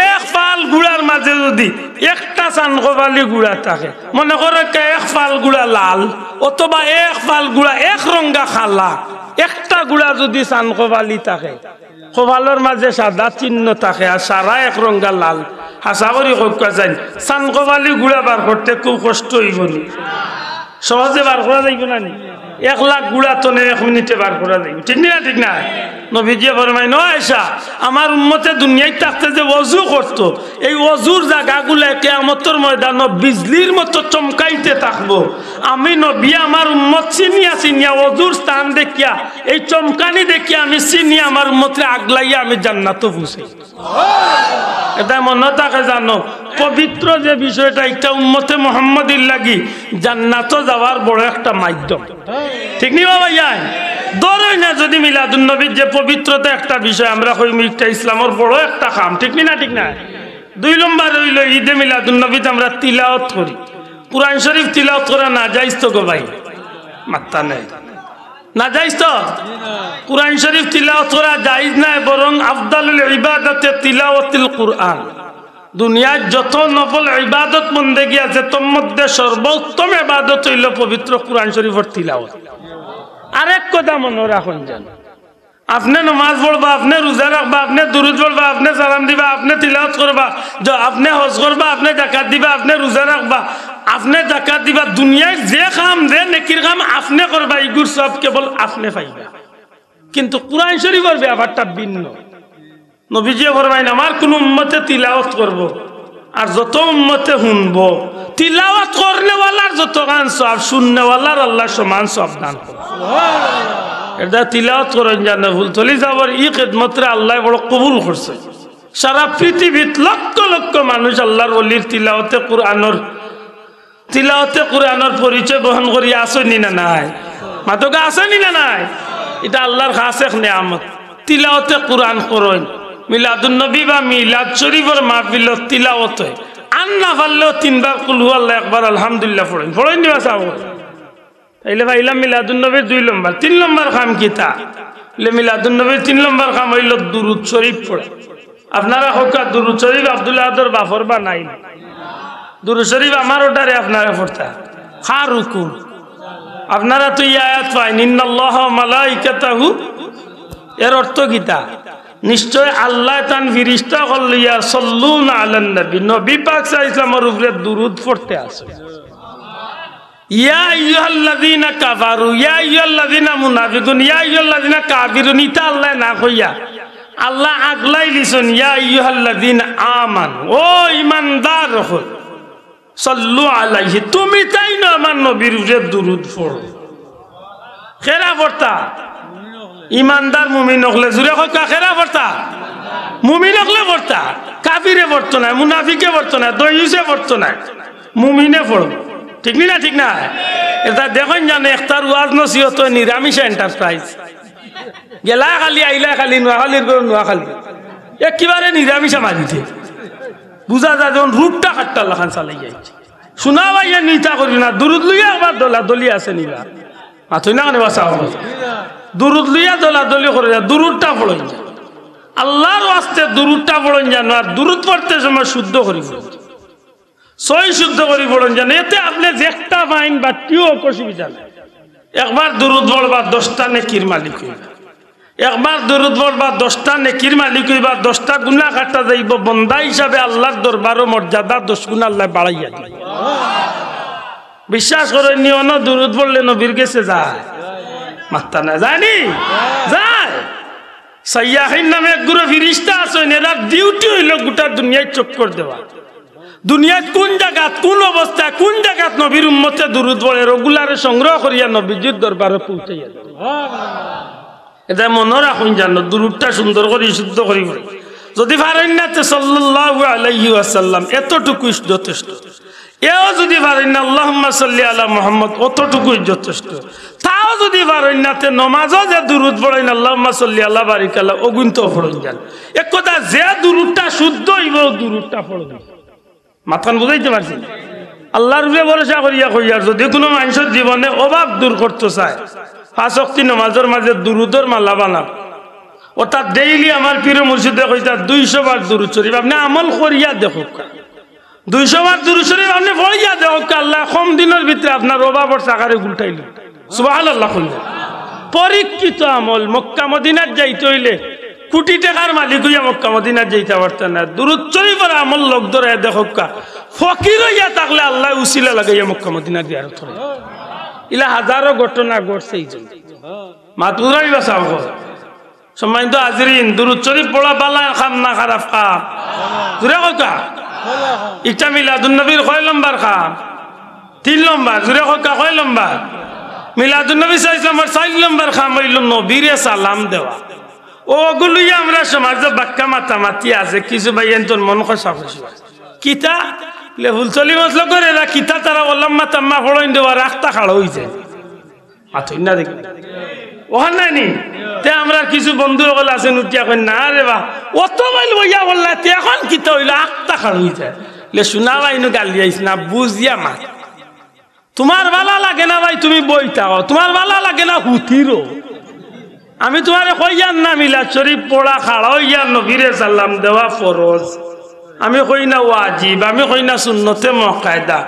Speaker 1: 1 ফাল গুড়ার মাঝে যদি একটা চানকোবালি গুড়া থাকে, মনে করে 1 ফাল গুড়া লাল অথবা 1 ফাল গুড়া 1 রঙা খালা, একটা গুড়া যদি চানকোবালি থাকে, কোবালের মাঝে সাদা চিহ্ন থাকে আর সারা 1 রঙা লাল, হাসা করি কইকা যায় চানকোবালি গুড়া বার করতে খুব কষ্ট হইব নি? সহজে বার করা যাইব না নি? 1 লাখ গুড়া তো 1 মিনিটে বার করা যাইব। ঠিক না? ঠিক না? নবীজি ফরমায়, নো আয়েশা, আমার উম্মতে দুনিয়ায় থাকতে যে ওযু করত, এই ওযুর জায়গাগুলো কিয়ামতের ময়দানে বিজলির মতো চমকাইতে থাকবো। আমি নবী আমার উম্মত চিনিয়া চিনিয়া ওযুর স্থান দেখিয়া, এই চমকানি দেখিয়া আমি চিনিয়া আমার উম্মতরে আগলাইয়া আমি জান্নাতে পৌঁছাই। এটা মনে থাকে জানো, পবিত্র যে বিষয়টা এটা উম্মতে মুহাম্মাদির লাগি জান্নাতে যাওয়ার বড় একটা মাধ্যম। ঠিক নি বাবা? ইয়াই ধরই না যদি মিলাদুন নবীর যে পবিত্রতা একটা বিষয় আমরা কইমি এটা ইসলামের বড় একটা কাম। ঠিক না? ঠিক না? 2 নম্বর হইল ঈদে মিলাদুন নবীতে আমরা তিলাওয়াত করি। কুরআন শরীফ তিলাওয়াত করা না যাইজ তো গো ভাই? মাত্তা নাই না যাইজ তো? কুরআন শরীফ তিলাওয়াত করা যাইজ না, বরং আফদালুল ইবাদাতে তিলাওয়াতুল কুরআন। দুনিয়ার যত নফল ইবাদত বন্দেগী আছে তোর মধ্যে সর্বোত্তম ইবাদত হইল পবিত্র কুরআন শরীফের তিলাওয়াত। আরেক কথা মনে রাখুন, যেন আপনি নামাজ পড়বা, আপনি রোজা রাখবা, আপনি দুরূদ পড়বা, আপনি সালাম দিবা, আপনি তিলাওয়াত করবা, আপনি হজ করবা, আপনি যাকাত দিবা, আপনি রোজা রাখবা, আপনি যাকাত দিবা, দুনিয়ায় যে কাম যে নেকির কাম আপনি করবা, এগুলো সব কেবল আপনি পাইবা। কিন্তু কুরআন শরীফের ব্যাপারটা ভিন্ন। নবীজি ফরমাইন, আমার কোন উম্মতে তিলাওয়াত করব আর যত উম্মতে শুনবো, তিলাওয়াত করনেওয়ালার যত গান সব, শুননেওয়ালার আল্লাহ সমান সব দান করবে। এটা তিলাওয়াত করেন জানে ভুল চলি যাবার ই খেদমতরে আল্লাহ বড় কবুল করছে। সারা পৃথিবীত লক্ষ লক্ষ মানুষ আল্লাহর ওলির তিলাওয়াতে কুরআনের পরিচয় বহন করি আসেনি না নাই মাতকা আসেনি না নাই এটা আল্লাহর খাস এক নিয়ামত তিলাওয়াতে কুরআন করুন মিলাদুন নবী বা মিলাদ শরীফের মাহফিলত তিলাওয়াত হয় আন না পারলেও 3 বার কুল হু আল্লাহ একবার আলহামদুলিল্লাহ পড়েন দিবা চাও তাইলে ভাইলাম মিলাদুন নবীর 2 নম্বর 3 নম্বর কাম কিতা মিলাদুন নবীর 3 নম্বর কাম হইল দুরূদ শরীফ পড়া আপনারা হকা দুরূদ শরীফ আব্দুল্লাহ আদর বাফর বা নাই দুরূদ শরীফ আমার ওটারে আপনারা পড়তা খারুকুম আপনারা তো এই আয়াত পাইন ইন্নাল্লাহা ওয়া মালাইকাতাহু এর অর্থ কিতা নিশ্চয় আল্লাহ তান ফেরেশতা কল্লিয়া সাল্লুনা আলান নবী নবী পাক সাল্লাল্লাহু আলাইহি উপরে দুরূদ পড়তে আছে ইয়া আইয়ুহাল্লাযীনা কাফারু ইয়া আইয়ুহাল্লাযীনা মুনাফিকুন ইয়া আইয়ুহাল্লাযীনা কাফিরুন ইতা আল্লাহ না কইয়া আল্লাহ আগলাই লিসন ইয়া আইয়ুহাল্লাযীনা আমানু ও ঈমানদার হল সাল্লু আলাইহি তুমি তাই না আমার নবীর উপরে দুরূদ পড়ো খেরা পড়তা ঈমানদার মুমিন হলে জুরে কয় খেরা পড়তা মুমিন হলে পড়তা কাফিরে পড়তো না মুনাফিকে পড়তো না দয়ুসে পড়তো না মুমিনে পড়ো ঠিক না ঠিক না এটা দেখুন জানে একটার ওয়াজ নসিহত নিরামিষ এন্টারপ্রাইজ গেলা খালি আইলা খালি নোয়াখালীর গরু নোয়াখালী একেবারে নিরামিষ মারিতে বুঝা যায় যখন রূপটা খাট্টা লাখান চালাই যাইছে শোনা ভাইয়া নিতা করি না দুরুদ লইয়া আবার দলা দলি আছে নিবা মাথুই না কেন বাসা দুরুদ লইয়া দলা দলি করে যা দুরুদটা পড়েন যা আল্লাহর ওয়াস্তে দুরুদটা পড়েন জানো আর দুরুদ পড়তে সময় শুদ্ধ করি সই শুদ্ধ করি পড়েন জানো এতে আপনি একটা ফাইন বা কেউ অসুবিধা নেই একবার দুরুদ পড়বা 10টা নেকির মালিক হইবা একবার দুরুদ পড়বা 10টা নেকির মালিক হইবা 10টা গুনাহ কাটা যাইব বান্দা হিসাবে আল্লাহর দরবারে মর্যাদা 10 গুণ আল্লাহ বাড়াইয়া দিবে বিশ্বাস করেন নি অন্য দুরুদ পড়লে নবীর কাছে যায় মাত্তা না জানি যায় সাইয়াহিন নামে এক গুরু ফেরেশতা আছেন এরা ডিউটি হইল গোটা দুনিয়ায় চক্কর দেওয়া দুনিয়াত কোন জায়গাত কোন অবস্থা কোন জায়গাত নবীর উম্মতে দুরূদ পড়ে ওগুলারে সংগ্রহ করিয়া নবীজির দরবারে পৌঁছাইয়া দেয় এটা মনে রাখুন জানো দুরূদটা সুন্দর করে শুদ্ধ করি যদি পারেন না তো সাল্লাল্লাহু আলাইহি ওয়াসাল্লাম এতটুকুই যথেষ্ট এও যদি পারেন না আল্লাহুম্মা সাল্লি আলা মুহাম্মদ অতটুকুই যথেষ্ট তাও যদি পারেন না তে নামাজও যে দুরূদ পড়েন আল্লাহুম্মা সাল্লি আলা বারিকাল্লাহ ওগুন তো পড়েন জান এক কথা যে দুরূদটা শুদ্ধ হইব দুরূদটা পড়বেন মাথান বুঝাইতে পারছি আল্লাহর উপরে ভরসা করিয়া কইয়ার যদি কোনো মানুষের জীবনে অভাব দূর করতে চায় 5 ওয়াক্ত নামাজের মাঝে দুরূদের মালা বানাও অর্থাৎ ডেইলি আমার পীর মুর্শিদে কইতা 200 বার দুরূদ শরীফ আপনি আমল করিয়া দেখুক 200 বার দুরূদ শরীফ আপনি পড়িয়া দেখুক আল্লাহ কম দিনের ভিতরে আপনার অভাবের টাকারে উল্টাইল সুবহানাল্লাহ কইলেন পরীক্ষিত আমল মক্কা মদিনাত যাইতে হইলে কোটি টাকার মালিক হইয়া মক্কা মদিনাত যাইতে পারতেন না দুরূদ শরীফের আমল লোক ধরে দেখুক ফকির হইয়া থাকলে আল্লাহ উসিলা লাগাইয়া মক্কা মদিনাত জিয়ারত করে ইলা হাজারো ঘটনা ঘটছে এই জন্য মাতুরাই বাসাও সম্মানিত হাজরিন দুরূদ শরীফ পড়া বালা খাম না খারাপ খাম জুরে কইকা ইটা মিলাদুন নবীর কয় নম্বর খাম 3 নম্বর জুরে কইকা কয় নম্বর মিলাদুন নবী সাল্লাল্লাহু আলাইহি ওয়াসাল্লাম 4 নম্বর খাম হইল নবীরে সালাম দেওয়া ওগুলোই আমরা সমাজে বাক্কা মাতামাতি আছে কিছু ভাই এনতন মন কষা কষি কিতা লেভুল চলি মসলো করে না কিতা তারা ওলাম্মা তাম্মা ফড়ইন দেওয়া রাস্তা খাড়া হইছে মাথুই না দেখি ওখানে নি তে আমরা কিছু বন্ধু সকল আছেন উঠিয়া কই না রে বা অত বাইল বইয়া বললা তে এখন কিতা হইল আস্তা খাড়া হইছে লে শোনা বাইনু গালি আইছ না বুঝিয়া মাত তোমার ভালো লাগে না ভাই তুমি বইতাও তোমার ভালো লাগে না হুতিরো আমি তোমারে কইয়ান না মিলাদ শরীফ পড়া খাড়া হইয়া নবীরে সালাম দেওয়া ফরজ আমি কই না ওয়াজিব আমি কই না সুন্নতে মুআক্কাদা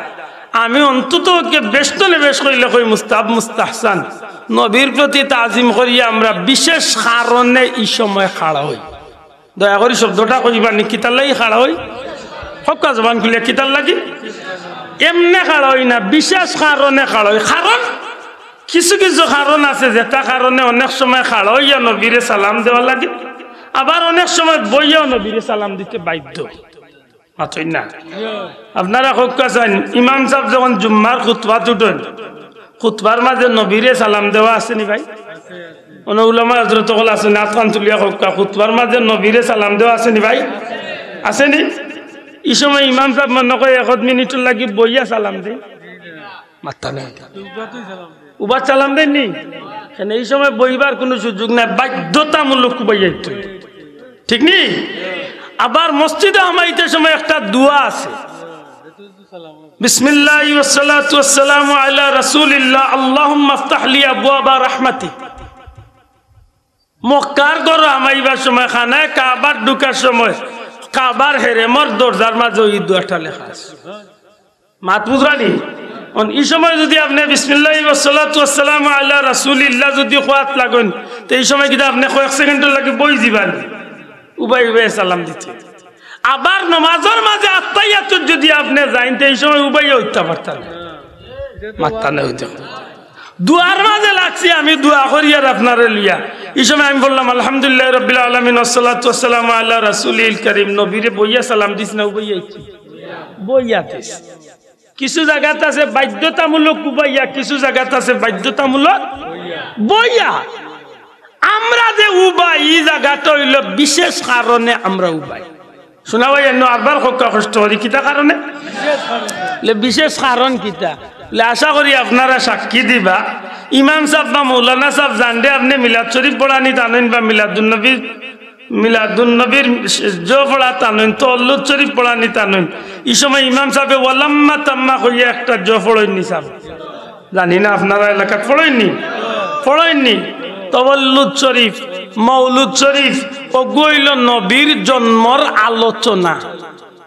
Speaker 1: আমি অন্তত কে বেশতনে বেশ কইলে কই মুস্তাহাব মুস্তাহসান নবীর প্রতি তাজিম করিয়া আমরা বিশেষ কারণে এই সময় খাড়া হই দয়া করে শব্দটা কইবা নি কিতার লাগি খাড়া হই হক্কা জবান খুলে কিতার লাগি এমনে খাড়া হই না বিশেষ কারণে খাড়া হই কারণ কিছু কিছু কারণ আছে যেটা কারণে অনেক সময় খাড়া হইয়া নবীরে সালাম দেওয়া লাগে আবার অনেক সময় বইয়াও নবীরে সালাম দিতে বাধ্য মাথুই না আপনারা চান ইমাম সাহেব যখন জুম্মার খুতবা উঠেন খুতবার মাঝে নবীরে সালাম দেওয়া আছে নি ভাই অন্য উলামা হযরত হল আছে নাত খান তুলিয়া হক্কা খুতবার মাঝে নবীরে সালাম দেওয়া আসেনি ভাই আসেনি এই সময় ইমাম সাহেব মনে করে 1 মিনিট লাগি বইয়া সালাম দে মাথা নাই উবার সালাম দেননি কেন এই সময় বইবার কোনো সুযোগ নাই বাধ্যতামূলক বইয়াইতে ঠিক নি আবার মসজিদে আমাইতে সময় একটা দোয়া আছে বিসমিল্লাহি ওয়াস সালাতু ওয়াস সালামু আলা রাসূলিল্লাহ আল্লাহুম্মা ইফতাহ লি আবওয়াবা রাহমাতিক মক্কার ঘর আমাইবার সময় খানায় কাবার ঢুকার সময় কাবার হেরেমর দরজার মাঝে এই দোয়াটা লেখা আছে মাত বুঝরানি এই সময় যদি আপনি বিসমিল্লাহি ওয়াস সালাতু ওয়াস সালামু আলা রাসূলিল্লাহ যদি খোয়াত লাগেন তো এই সময় কিন্তু আপনি কয়েক সেকেন্ডের লাগে বই দিবেন উবাই উবাই সালাম দিতে আবার নামাজের মাঝে আত্তাহিয়াতুত যদি আপনি যাইন তো এই সময় উবাই হইতে পারতেন মাত্তা না হইতে দুয়ার মাঝে লাগছি আমি দোয়া করি আর আপনারে লিয়া এই সময় আমি বললাম আলহামদুলিল্লাহ রাব্বিল আলামিন ওয়াসসালাতু ওয়াসসালামু আলা রাসূলিল কারীম নবীরে বইয়া সালাম দিস না উবাই আইছি বইয়া দিস কিছু জায়গাতে আছে বাধ্যতামূলক উবাইয়া কিছু জায়গাতে আছে বাধ্যতামূলক বইয়া আমরা যে উবাই এই জায়গাটা হইল বিশেষ কারণে আমরা উবাই শোনা ভাই আরবার কষ্ট করি কিতা কারণে বিশেষ কারণ কিতা আশা করি আপনারা সাক্ষী দিবা ইমাম সাহেব বা মৌলানা সাহেব জানলে আপনি মিলাদ শরীফ পড়ানি টানেন বা মিলাদুন্নবীর জো পড়া টানেন তল্লুদ শরীফ পড়ানি টানেন এই সময় ইমাম সাহেব ওয়ালাম্মা তাম্মা কইয়া একটা জো পড়েননি সাহেব জানি না আপনারা এলাকায় পড়েননি তওয়াল্লুদ শরীফ মৌলুদ শরীফ ওগুইল নবীর জন্মর আলোচনা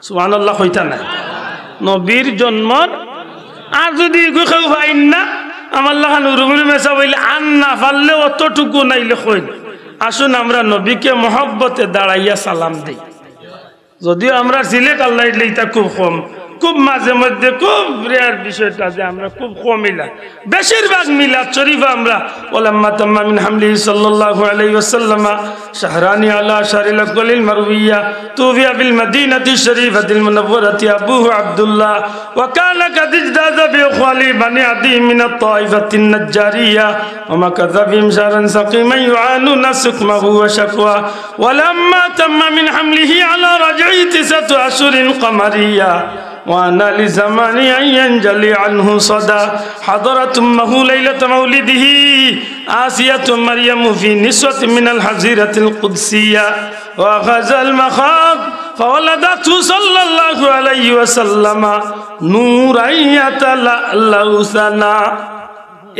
Speaker 1: সুবহানাল্লাহ হইতা না নবীর জন্মর আর যদি কেউ পাইন না আমার লাগান উরুগুলি মেসা বইলে আন না পারলে অতটুকু নাইলে কইন আসুন আমরা নবীকে মহব্বতে দাঁড়াইয়া সালাম দিই যদিও আমরা সিলেট আল্লাহ এটা খুব কম খুব মাঝে মধ্যে খুব রেয়ার বিষয়টা যে আমরা খুব কম মিলা বেশিরভাগ মিলাদ শরীফ আমরা ওলাম্মা তাম্মা মিন হামলিহি সাল্লাল্লাহু আলাইহি ওয়াসাল্লাম শাহরানি আলা শারিল আকলিল মারউইয়া তুফিয়া বিল মদিনাতি শরীফাতিল মুনাওওয়ারাতি আবুহু আব্দুল্লাহ ওয়া কানা কাদ ইজদাযা বি খালি বানি আদি মিন আত-তাইফাতিন নাজ্জারিয়া ওয়া মাকাযা বিহিম শাহরান সাকিমান yu'anuna sukmahu wa shakwa ওয়ালাম্মা তাম্মা মিন হামলিহি আলা রাজ'i tis'atu ashhurin qamariyya وأنا لزماني أن ينجلي عنه صدى حضرت أمه ليلة مولده آسية مريم في نسوة من الحزيرة القدسية وأخذ المخاض فولدته صلى الله عليه وسلم نورا يتلألأ ثنا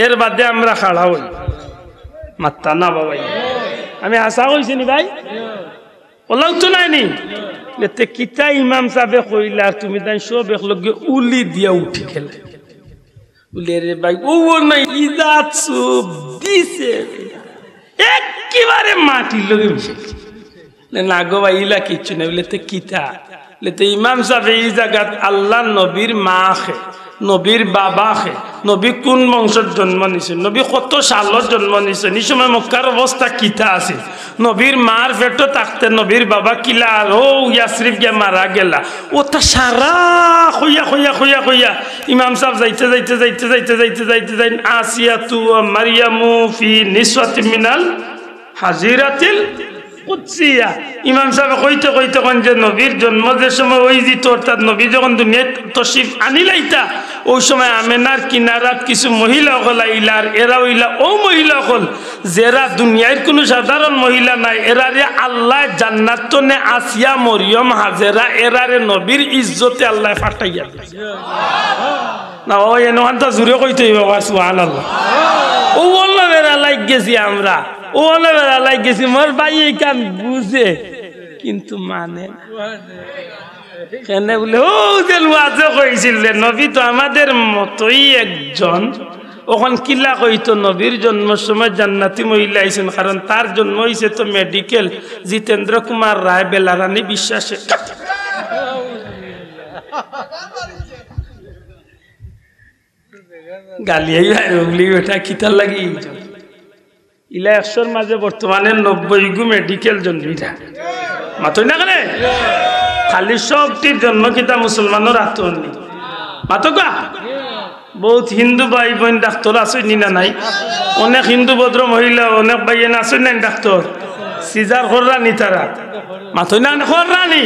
Speaker 1: এর বাদে আমরা খাড়া হই মাত্তা না বাবাই আমি আশা হইছি নি ভাই ওলাও তো নাইনি লেতে কিতা ইমাম সাহেবে কইলা তুমি তাই সব একলগে উলি দিয়া উঠি গেলে উলি রে ভাই ও নাই ইজাত সব দিছে একেবারে মাটির লগে মিশে না গো ভাই ইলা কিচ্ছু না লেতে কিতা লেতে ইমাম সাহেবে এই জায়গাত আল্লাহ নবীর মা খে নবীর বাবা খে নবী কোন বংশত জন্ম নিছে নবী কত সালত জন্ম নিছে এই সময় মক্কার অবস্থা কিতা আছে নবীর মার পেটে থাকতে নবীর বাবা কিলা ও ইয়াসরিফ গিয়া মারা গেলা ওটা সারা হইয়া হইয়া হইয়া হইয়া ইমাম সাহেব যাইতে আসিয়াতু মারিয়ামু ফি নিসওয়াতিন মিনাল হাজিরাতিল কুদসিয়া ইমাম সাহেব কইতে কইতে কোন যে নবীর জন্ম যে সময় ওই যে অর্থাৎ নবী যখন দুনিয়ায় তশরিফ আনিলাইতা ওই সময় আমেনার কিনারাত কিছু মহিলা হল আইলার এরা হইলা ও মহিলা হল যারা দুনিয়ার কোনো সাধারণ মহিলা নাই এরারে আল্লাহ জান্নাত নে আসিয়া মরিয়ম হাজেরা এরারে নবীর ইজ্জতে আল্লাহ ফাটাইয়া না ওই এনহানটা জুড়ে কইতে বাবা সুবহানাল্লাহ ও বললো বেড়া লাইক গেছি আমরা ও বললো বেড়া লাইক গেছি মোর ভাই এই কান বুঝে কিন্তু মানে কেনে বলে ও যে ওয়াজে কইছিল নবী তো আমাদের মতই একজন ওখান কিল্লা কইতো নবীর জন্মের সময় জান্নাতি মহিলা আইছেন কারণ তার জন্ম হইছে তো মেডিকেল জিতেন্দ্র কুমার রায় বেলারানী বিশ্বাসে গালিয়াই উগলি ওটা কিতার লাগি ইলা 100-র মাঝে বর্তমানে 90 গু মেডিকেল জন্মিটা মাতই না কেন খালি সবটির জন্ম কিতা মুসলমানের আত্মনি মাতকা বহুত হিন্দু ভাই বোন ডাক্তার আসেনি না নাই অনেক হিন্দু ভদ্র মহিলা অনেক ভাইয়েন আসেন নাই ডাক্তার সিজার কররানি তারা মাথই না কররানি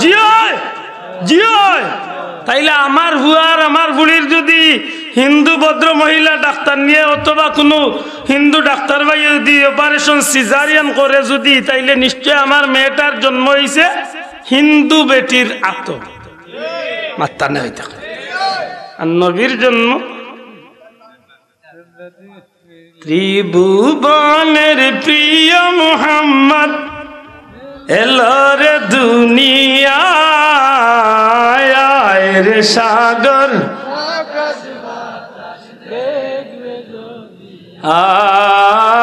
Speaker 1: জিয় জিয় তাইলে আমার হুয়ার আমার বুড়ির যদি হিন্দু ভদ্র মহিলা ডাক্তার নিয়ে অথবা কোনো হিন্দু ডাক্তার ভাই যদি অপারেশন সিজারিয়ান করে যদি তাইলে নিশ্চয় আমার মেয়েটার জন্ম হয়েছে হিন্দু বেটির আত মাত্তা না হইতে আর নবীর জন্ম ত্রিভুবনের প্রিয় মুহাম্মদ এলোর দুনিয়ায় রে সাগর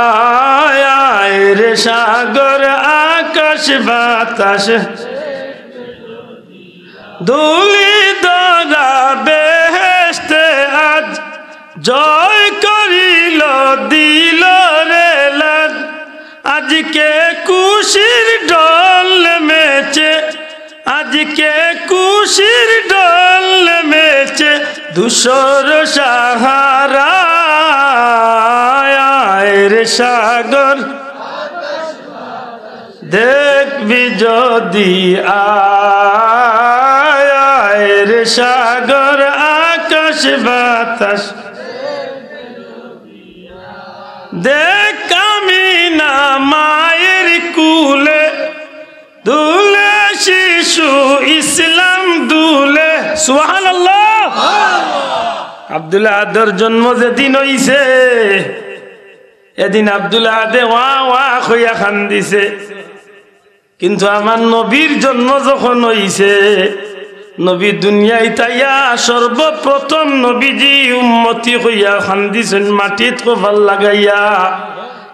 Speaker 1: আয় রে সাগর আকাশ বাতাস ধুলি ধরা বেহেশতে আজ জয় করিল দিল রে লাজ আজকে খুশির ঢল নেমেছে আজকে খুশির ঢল নেমেছে ধূসর সাহারা রে সাগর দেখবি যদি আয় রে সাগর আকাশ বাতাস দেখ আমি না মায়ের কুলে দুলে শিশু ইসলাম দুলে সুবহানাল্লাহ আব্দুল আদর জন্ম যেদিন হইছে এদিন আব্দুল আদে ওয়া ওয়া হইয়া কান্দিছে কিন্তু আমার নবীর জন্ম যখন হইছে নবী দুনিয়ায় তাইয়া সর্বপ্রথম নবীজি উম্মতি হইয়া কান্দিছেন মাটিত কপাল লাগাইয়া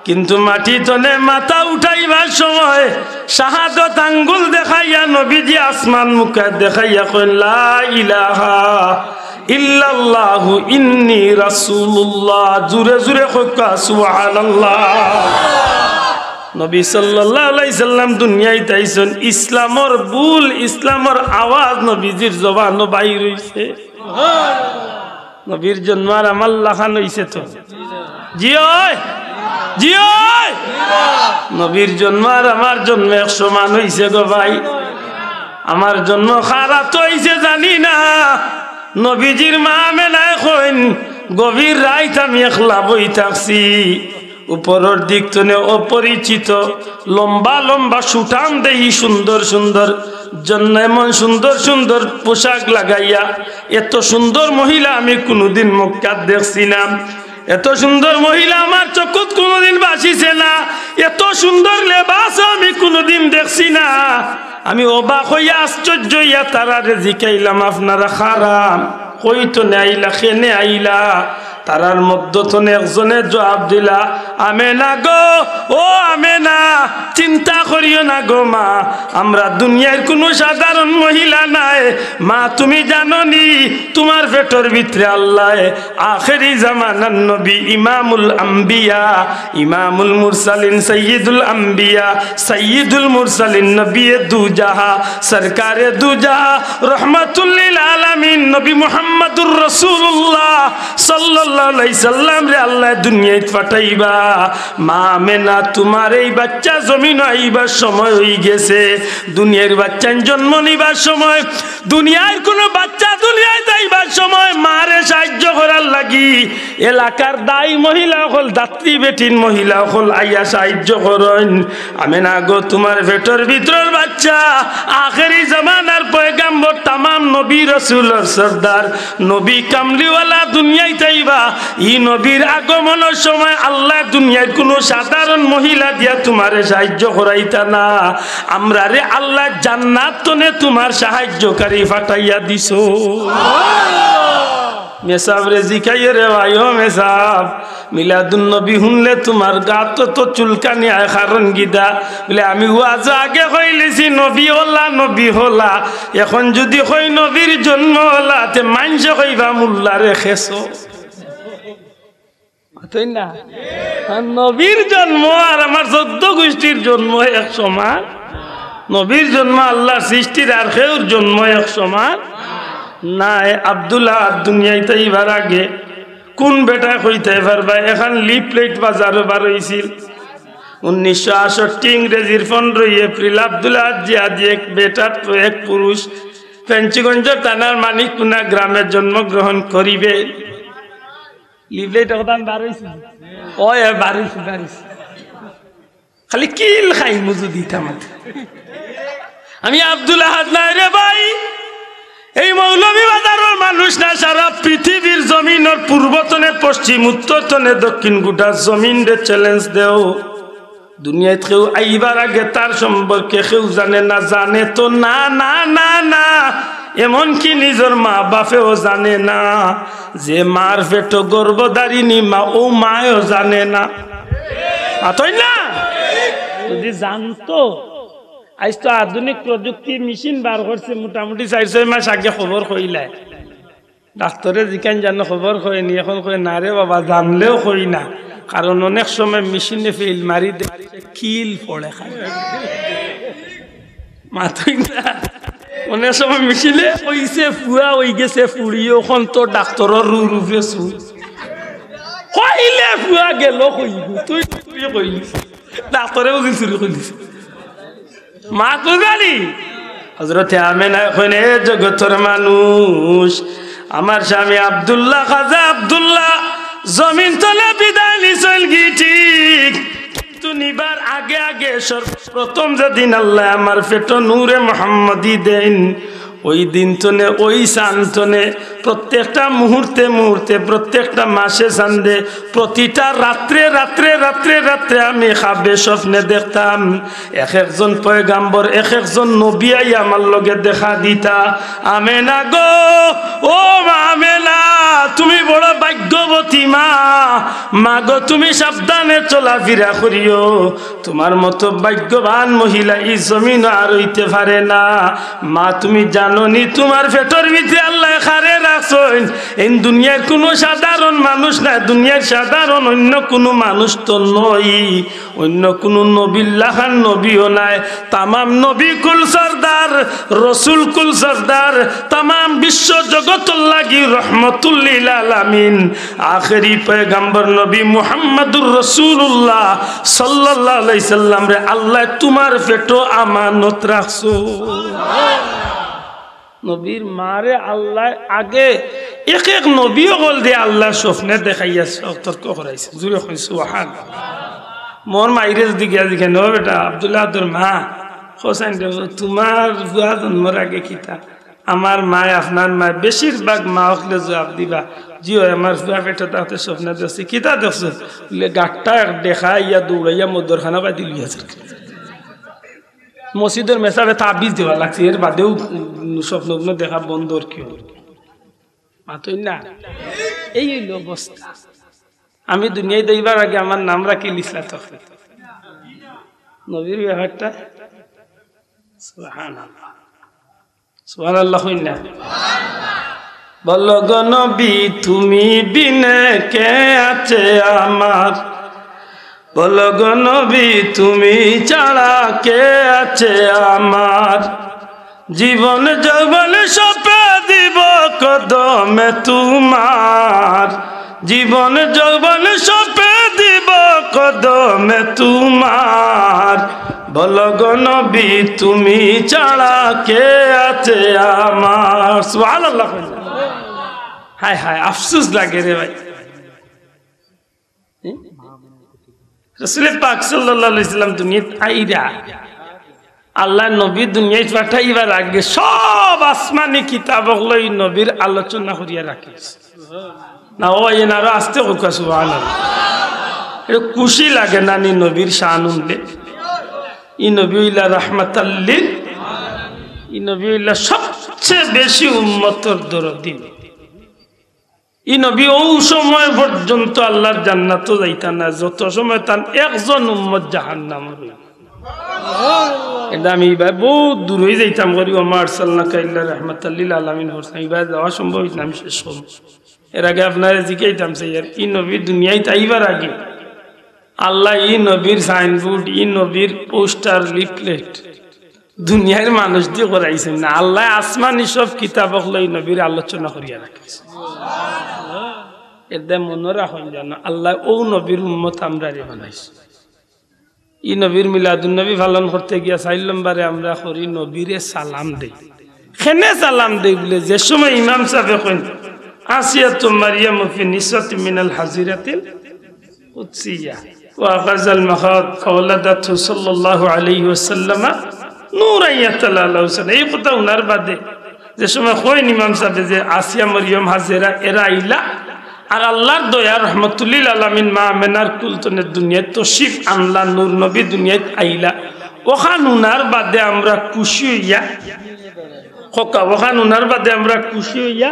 Speaker 1: কিন্তু মাটি তলে মাথা উঠাইবার সময় শাহাদত আঙ্গুল দেখাইয়া নবীজি আসমান মুখে দেখাইয়া কইন লা ইলাহা ইল্লাল্লাহু ইন্নী রাসূলুল্লাহ জুরে জুরে কইকা সুবহানাল্লাহ নবী সাল্লাল্লাহু আলাইহি সাল্লাম দুনিয়ায় তাইছেন ইসলামের বুল ইসলামের আওয়াজ নবীজির জবান বাইর হইছে সুবহানাল্লাহ নবীর জন্মার আমার লাখান হইছে তো জি ওই জি ওই নবীর জন্মার আমার জন্ম এক সমান হইছে গো ভাই আমার জন্ম খারাপ তো হইছে জানি না নবীজির মা মেলায় কইন গভীর রাত আমি একলা বই থাকছি উপরের দিক তনে অপরিচিত লম্বা লম্বা সুঠাম দেহি সুন্দর সুন্দর জন্য এমন সুন্দর সুন্দর পোশাক লাগাইয়া এত সুন্দর মহিলা আমি কোনোদিন মক্কাত দেখছি না এত সুন্দর মহিলা আমার চোখত কোনোদিন বাসিছে না এত সুন্দর লেবাস আমি কোনোদিন দেখছি না আমি অবাক হইয়া আশ্চর্য হইয়া তারারে জিকাইলাম আপনারা খারাপ কইতো নে আইলা খেনে আইলা তারার মধ্যে একজনে জবাব দিলা আমেনা গো ও আমেনা চিন্তা করিও না গো মা আমরা দুনিয়ার কোনো সাধারণ মহিলা নাই মা তুমি জানো নি তোমার পেটের ভিতরে আল্লাহ আখেরি জামানার নবী ইমামুল আম্বিয়া ইমামুল মুরসালিন সাইয়্যিদুল আম্বিয়া সাইয়্যিদুল মুরসালিন নবী দুজাহা সরকারে দুজাহা রহমাতুল লিল আলামিন নবী মুহাম্মদুর রাসূলুল্লাহ সাল্লাল্লাহু আলাইহি সাল্লাম রে আল্লাহ দুনিয়ায় পাঠাইবা মা আমেনা তোমার এই বাচ্চা জমিন আইবার সময় হয়ে গেছে দুনিয়ার বাচ্চার জন্ম নিবার সময় দুনিয়ার কোন বাচ্চা দুনিয়ায় যাইবার সময় মারে সাহায্য করার লাগি এলাকার দায়ী মহিলা হল দাত্রী বেটিন মহিলা হল আইয়া সাহায্য করেন আমেনা গো তোমার পেটের ভিতরের বাচ্চা আখেরি জামানার পয়গাম্বর তামাম নবী রাসূলের সরদার নবী কামলিওয়ালা দুনিয়ায় যাইবা ই নবীর আগমনের সময় আল্লাহ দুনিয়ার কোন সাধারণ মহিলা দিয়া তোমারে সাহায্য করাইতা না আমরা রে আল্লাহ জান্নাত তনে তোমার সাহায্যকারী ফাটাইয়া দিছো মেসাব রে জিকাইয়ে রে ভাইও মেসাব মিলাদুন নবী শুনলে তোমার গাত তো চুলকানি আয় কারণ গিদা বলে আমি ওয়াজ আগে কইলেছি নবী হলা এখন যদি কই নবীর জন্ম হলা তে মানছে কইবা মোল্লারে খেছো তাই না নবীর জন্ম আর আমার 14 গোষ্ঠীর জন্ম এক সমান নবীর জন্ম আল্লাহর সৃষ্টির আর কেউর জন্ম এক সমান না আব্দুল্লাহ দুনিয়াতে এবার আগে কোন বেটা কইতে পারবা এখন লিফলেট বাজারও বার হয়েছিল 1968 ইংরেজির 15 এপ্রিল আব্দুল্লাহ জিয়াদি এক বেটার এক পুরুষ পেঞ্চিগঞ্জ থানার মানিকপুনা গ্রামে জন্মগ্রহণ করিবে লিফলেট এখন বার হয়েছিল ওই বার হয়েছে খালি কিল খাই মুজু দিতাম আমি আব্দুল্লাহ নাই রে ভাই এই মৌলভীবাজারের মানুষ না সারা পৃথিবীর জমিনের পূর্বতনে পশ্চিম উত্তরতনে দক্ষিণ গোটা জমিন রে চ্যালেঞ্জ দেও দুনিয়ায় কেউ আইবার আগে তার সম্পর্কে কেউ জানে তো না না না না এমনকি নিজের মা বাপেও জানে না যে মার পেট গর্ভধারিণী মা ও মাও জানে না তাই না যদি জানতো আজ তো আধুনিক প্রযুক্তি মেশিন বার করছে মোটামুটি 4-6 মাস আগে খবর কইলাই ডাক্তারে যেখানে জানো খবর কয়নি এখন কয় না রে বাবা জানলেও কই না কারণ অনেক সময় মেশিনে ফেল মারি কিল পড়ে খায় মাথই না অনেক সময় মেশিনে কইছে ফুয়া হয়ে গেছে ফুড়িও এখন তো ডাক্তারের রূপে চুল কইলে ফুয়া গেল কইব তুই কইলিস ডাক্তারে বুঝি চুরি কইলিস মা কুজালি হযরতে আমেনা কইনে জগতের মানুষ আমার স্বামী আব্দুল্লাহ খাজা আব্দুল্লাহ জমিন তলে বিদায় নিছল ঠিক কিন্তু নিবার আগে আগে প্রথম যেদিন আল্লাহ আমার পেট নূরে মুহাম্মদি দেন ওই দিন তনে ওই সান্তনে প্রত্যেকটা মুহূর্তে মুহূর্তে প্রত্যেকটা মাসে চান্দে প্রতিটা রাত্রে রাত্রে রাত্রে রাত্রে আমি খাবে স্বপ্নে দেখতাম এক একজন পয়গাম্বর এক একজন নবী আই আমার লগে দেখা দিতা আমেনা গো ও আমেনা তুমি বড় ভাগ্যবতী মা গো তুমি সাবধানে চলাফেরা করিও তোমার মতো ভাগ্যবান মহিলা এই জমিন আর হইতে পারে না মা তুমি জানোনি তোমার পেটের ভিতরে আল্লাহ খারে রাখছেন এই দুনিয়ার কোনো সাধারণ মানুষ না দুনিয়ার সাধারণ অন্য কোনো মানুষ তো নয় অন্য কোনো নবিল্লাহান নবীও নাই তামাম নবী কুল সরদার রসুল কুল সরদার তামাম বিশ্ব জগৎ লাগি রহমতুল লিল আলামিন আখেরি পয়গম্বর নবী মুহাম্মদুর রাসূলুল্লাহ সাল্লাল্লাহু আলাইহি সাল্লাম রে আল্লাহ তোমার পেটো আমানত রাখছো নবীর মারে আল্লাহ আগে এক এক নবী বল দিয়ে আল্লাহ স্বপ্নে দেখাইয়া সতর্ক করাইছে জুড়ে কইছো সুবহানাল্লাহ মোর মাইরে যদি গিয়া দেখে নো বেটা আব্দুল্লাহ তোর মা হোসেন তোমার বুয়া জন্মর আগে কিতা আমার মায় আপনার মা বেশিরভাগ মা হলে জবাব দিবা জিও আমার বুয়া পেটে তাতে স্বপ্নে দেখছি কিতা দেখছো বলে গাঁটটা দেখা ইয়া দৌড়াইয়া মদরখানা বাদি লিয়া মসজিদের মেসাবে তাবিজ দেওয়া লাগছে এর বাদেও স্বপ্ন দেখা বন্ধর কেউ মাতই না এই হইল অবস্থা আমি দুনিয়ায় দইবার আগে আমার নাম রাখি লিসলা তখন নবীর ব্যাপারটা সুবহানাল্লাহ সুবহানাল্লাহ হইনা বলো গো নবী তুমি বিনে কে আছে আমার বলো গো নবী তুমি ছাড়া কে আছে আমার জীবন যৌবন সপে দিব কদমে তোমার জীবন যৌবন সপে দিব কদমে তোমার বলো গো নবী তুমি ছাড়া কে আছে আমার সুবহানাল্লাহ হায় হায় আফসোস লাগে রে ভাই রাসূল পাক সাল্লাল্লাহু আলাইহি সাল্লাম দুনিয়াতে আইরা আল্লাহ নবী দুনিয়ায় পাঠাইবার আগে সব আসমানি কিতাবগুলো নবীর আলোচনা করিয়া রাখিস না ও এনারও আসতে হোক সুবহানাল্লাহ এটা খুশি লাগে না নি নবীর শান উনলে ই নবী হইলা রাহমাতাল লিল ই নবী হইলা সবচেয়ে বেশি উম্মতের দরদি ই নবী ও সময় পর্যন্ত আল্লাহর জান্নাতও যাইতা না যত সময় তার একজন উম্মত জাহান্নামে রইল এটা আমি বহুত দূর হয়ে যাইতাম করি ওমার সাল্লাল্লাহু ইল্লা রাহমাতাল লিল আলামিন হোসেন এবার যাওয়া সম্ভব হইত না আমি শেষ করব এর আগে আপনারা জিজ্ঞাইতাম স্যার ই নবী দুনিয়ায় তাইবার আগে আল্লাহ ই নবীর সাইনবোর্ড ই নবীর পোস্টার লিফলেট দুনিয়ার মানুষ দিয়ে করাইছেন না, আল্লাহ আসমানি সব কিতাবক লই নবীর আলোচনা করিয়া রাখিছে। এদের মনে রাখুন জানো আল্লাহ ও নবীর উম্মত আমরা রে বানাইছে। ই নবীর মিলাদুন নবী পালন করতে গিয়া 4 নম্বরে আমরা করি নবীরে সালাম দেই। কেনে সালাম দেই বলে যে সময় ইমাম সাহেব কইন আসিয়াতু মারইয়াম ফি নিসাতি মিনাল হাজিরাতিল কুদসিয়া ওয়া গাজাল মাহাদ ফাওলাদাতু সাল্লাল্লাহু আলাইহি ওয়াসাল্লাম নূরান ইয়াতালালাহু এই কথা উনার বাদে যে সময় কইন ইমাম সাহেব যে আসিয়া মারইয়াম হাজেরা এরা আইলা আর আল্লাহর দয়া রহমতুল্লিল আলামিন মা আমেনার কুলতনে দুনিয়ায় তশরিফ আনলা, নূর নবী দুনিয়ায় আইলা। ওখান উনার বাদে আমরা খুশি হইয়া খোকা, ওখান উনার বাদে আমরা খুশি হইয়া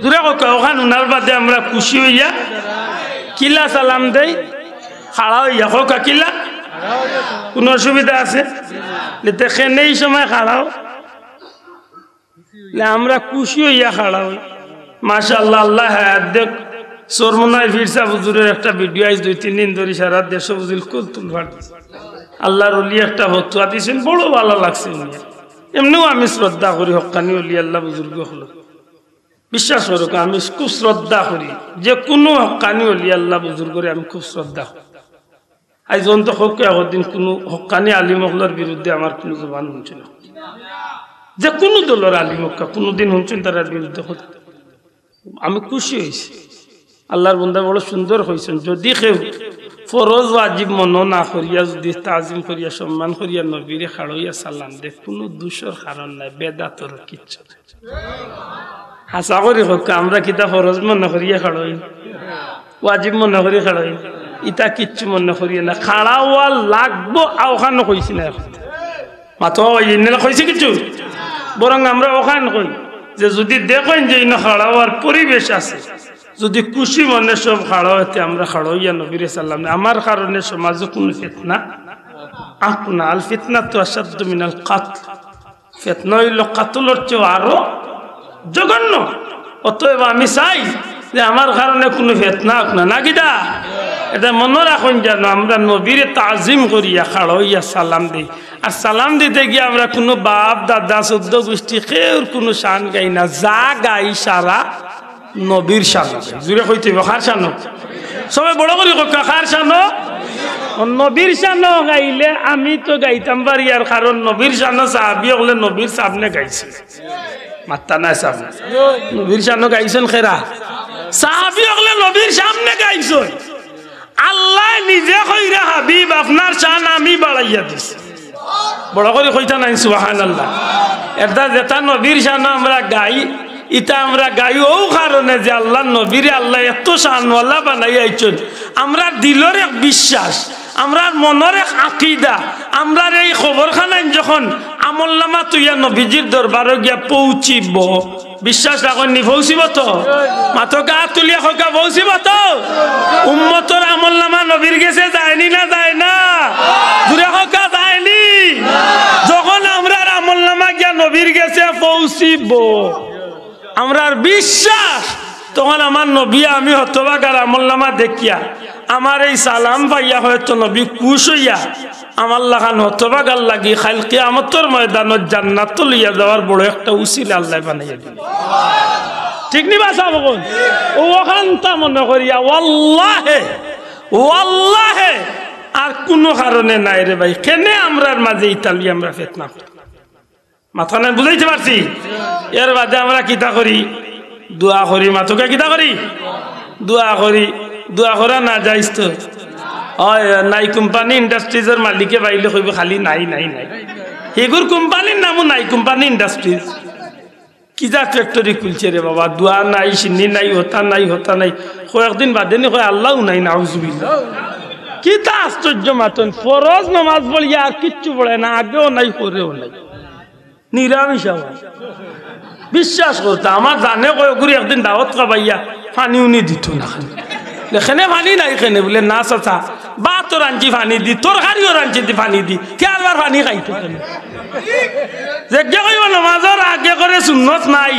Speaker 1: দূরে খোকা, ওখান উনার বাদে আমরা খুশি হইয়া কিলা সালাম দেই খাড়া হইয়া খোকা কিলা। কোন অসুবিধা আছে? দেখেন এই সময় খাড়াও আমরা খুশি হইয়া খাড়া হই। মাশাআল্লাহ আল্লাহ হায়াত দেখ। সরমনায় ফিরসা হুজুরের একটা ভিডিও আইজ 2-3 দিন ধরে সারা দেশ বুঝিল কুলতুল ফাট আল্লাহর ওলি একটা ফতোয়া দিয়েছেন, বড় ভালো লাগছে। এমনিও আমি শ্রদ্ধা করি হক্কানি ওলি আল্লাহ বুজুর্গ হলো, বিশ্বাস করুক আমি খুব শ্রদ্ধা করি, যে কোনো হক্কানি ওলি আল্লাহ বুজুর্গরে আমি খুব শ্রদ্ধা করি। আজ অন্ত হক একদিন কোনো হক্কানি আলিমহলার বিরুদ্ধে আমার কোনো জবান শুনছিল, যে কোনো দলের আলিমক্কা কোনোদিন শুনছেন তার বিরুদ্ধে। আমি খুশি হয়েছি, আল্লাহর বন্দা বড় সুন্দর হয়েছেন। যদি কেউ ফরজ ওয়াজিব মন না করিয়া যদি তাজিম করিয়া সম্মান করিয়া নবীরে খাড়ইয়া সালাম দে, কোনো দোষের কারণ নাই, বেদাতর কিচ্ছু নাই। হাসা করি হোক আমরা কিতা ফরজ মনে করিয়া খাড়ই, ওয়াজিব মনে করি খাড়ই, ইটা কিচ্ছু মনে করিয়া না। খাড়া হওয়া লাগবো ওখানে কইছি না, এখন মাত্র কইছি কিছু, বরং আমরা ওখানে কই যে যদি দেখেন যে ইনা খাড়া হওয়ার পরিবেশ আছে, যদি খুশি মনে সব খাড়া হইতে আমরা খাড়াইয়া নবীরে সাল্লাম। আমার কারণে সমাজে কোনো ফিতনা আপনা আল ফিতনা তো আসাদ্দু মিনাল কাতল, ফিতনা হইল কাতলের চেয়ে আরো জঘন্য। অতএব আমি চাই যে আমার কারণে কোনো ফিতনা আপনা না কিটা, এটা মনে রাখুন যেন আমরা নবীরে তাজিম করিয়া খাড়াইয়া সালাম দিই। আর সালাম দিতে গিয়ে আমরা কোনো বাপ দাদা 14 গোষ্ঠী কেউ কোনো শান গাই না, যা গাই সারা নবীর শান। জুড়ে কইতে কার শান? সবাই বড় করি কার শান? নবীর শান গাইলে আমি তো গাইতাম পারি, আর কারণ নবীর শান সাহাবি হলে নবীর সামনে গাইছে, মাত্তা নাই সামনে নবীর শান গাইছেন খেরা, সাহাবি হলে নবীর সামনে গাইছে। আল্লাহ নিজে কইরা হাবিব আপনার শান আমি বাড়াইয়া দিছি, বড় করে কইতা নাই সুবহানাল্লাহ। এটা যেটা নবীর শান আমরা গাই, ইটা আমরা গাই ও কারণে যে আল্লাহ নবীরে আল্লাহ এত শানওয়ালা বানাই আইছেন। আমরা দিলের এক বিশ্বাস, আমরা মনের এক আকিদা, আমরা এই খবরখানায় যখন আমলনামা তুইয়া নবীজির দরবারে গিয়া পৌঁছিব, বিশ্বাস রাখেন নি পৌঁছিব তো? মাথো গা তুলিয়া খোকা পৌঁছিব তো? উম্মতর আমলনামা নবীর গেছে যায়নি না যায় না? দূরে খোকা যায়নি? যখন আমরা আমলনামা গিয়া নবীর গেছে পৌঁছিব, আমরার বিশ্বাস তখন আমার নবী আমি হতবাগার আমলনামা দেখিয়া আমার এই সালাম পাইয়া হয়তো নবী খুশ হইয়া আমার লাগান হতবাগার লাগি খাইল কিয়ামতের ময়দানত জান্নাত লইয়া যাওয়ার বড় একটা উসিলা আল্লাহ বানাইয়া দিল। ঠিক নি বাসা বকুন ও ওখানটা মনে করিয়া ওয়াল্লাহে ওয়াল্লাহে আর কোনো কারণে নাই রে ভাই, কেনে আমরার মাঝে ইতালি আমরা ফিতনা মাথা নাই বুঝাইতে পারছি। এর বাদে আমরা কিতা করি? দোয়া করি। মাথকে কিতা করি? দোয়া করি। দোয়া করা না যাইস তো হয় নাই। কোম্পানি ইন্ডাস্ট্রিজের মালিকে পাইলে কইব খালি নাই নাই নাই, এগুর কোম্পানির নামও নাই কোম্পানি ইন্ডাস্ট্রিজ। কি যা ফ্যাক্টরি খুলছে রে বাবা, দোয়া নাই, চিনি নাই, হতা নাই, হতা নাই। কয়েকদিন বাদে নি কয় আল্লাহ নাই, নাউজুবিল্লাহ। কি তা আশ্চর্য মাতন, ফরজ নামাজ পড়িয়া আর কিচ্ছু পড়ে না, আগেও নাই করেও নাই, নিরামিষ। বিশ্বাস করতে আমার জানে কয়েকগুড়ি একদিন দাওয়াত খাবাইয়া পানি উনি দিত না, এখানে পানি নাই এখানে বলে না চাচা বা তোর আনছি পানি দি, তোর গাড়িও রাঞ্চি দি পানি দি, কে আবার পানি খাইতো যে কইব নমাজের আগে করে সুন্নত নাই,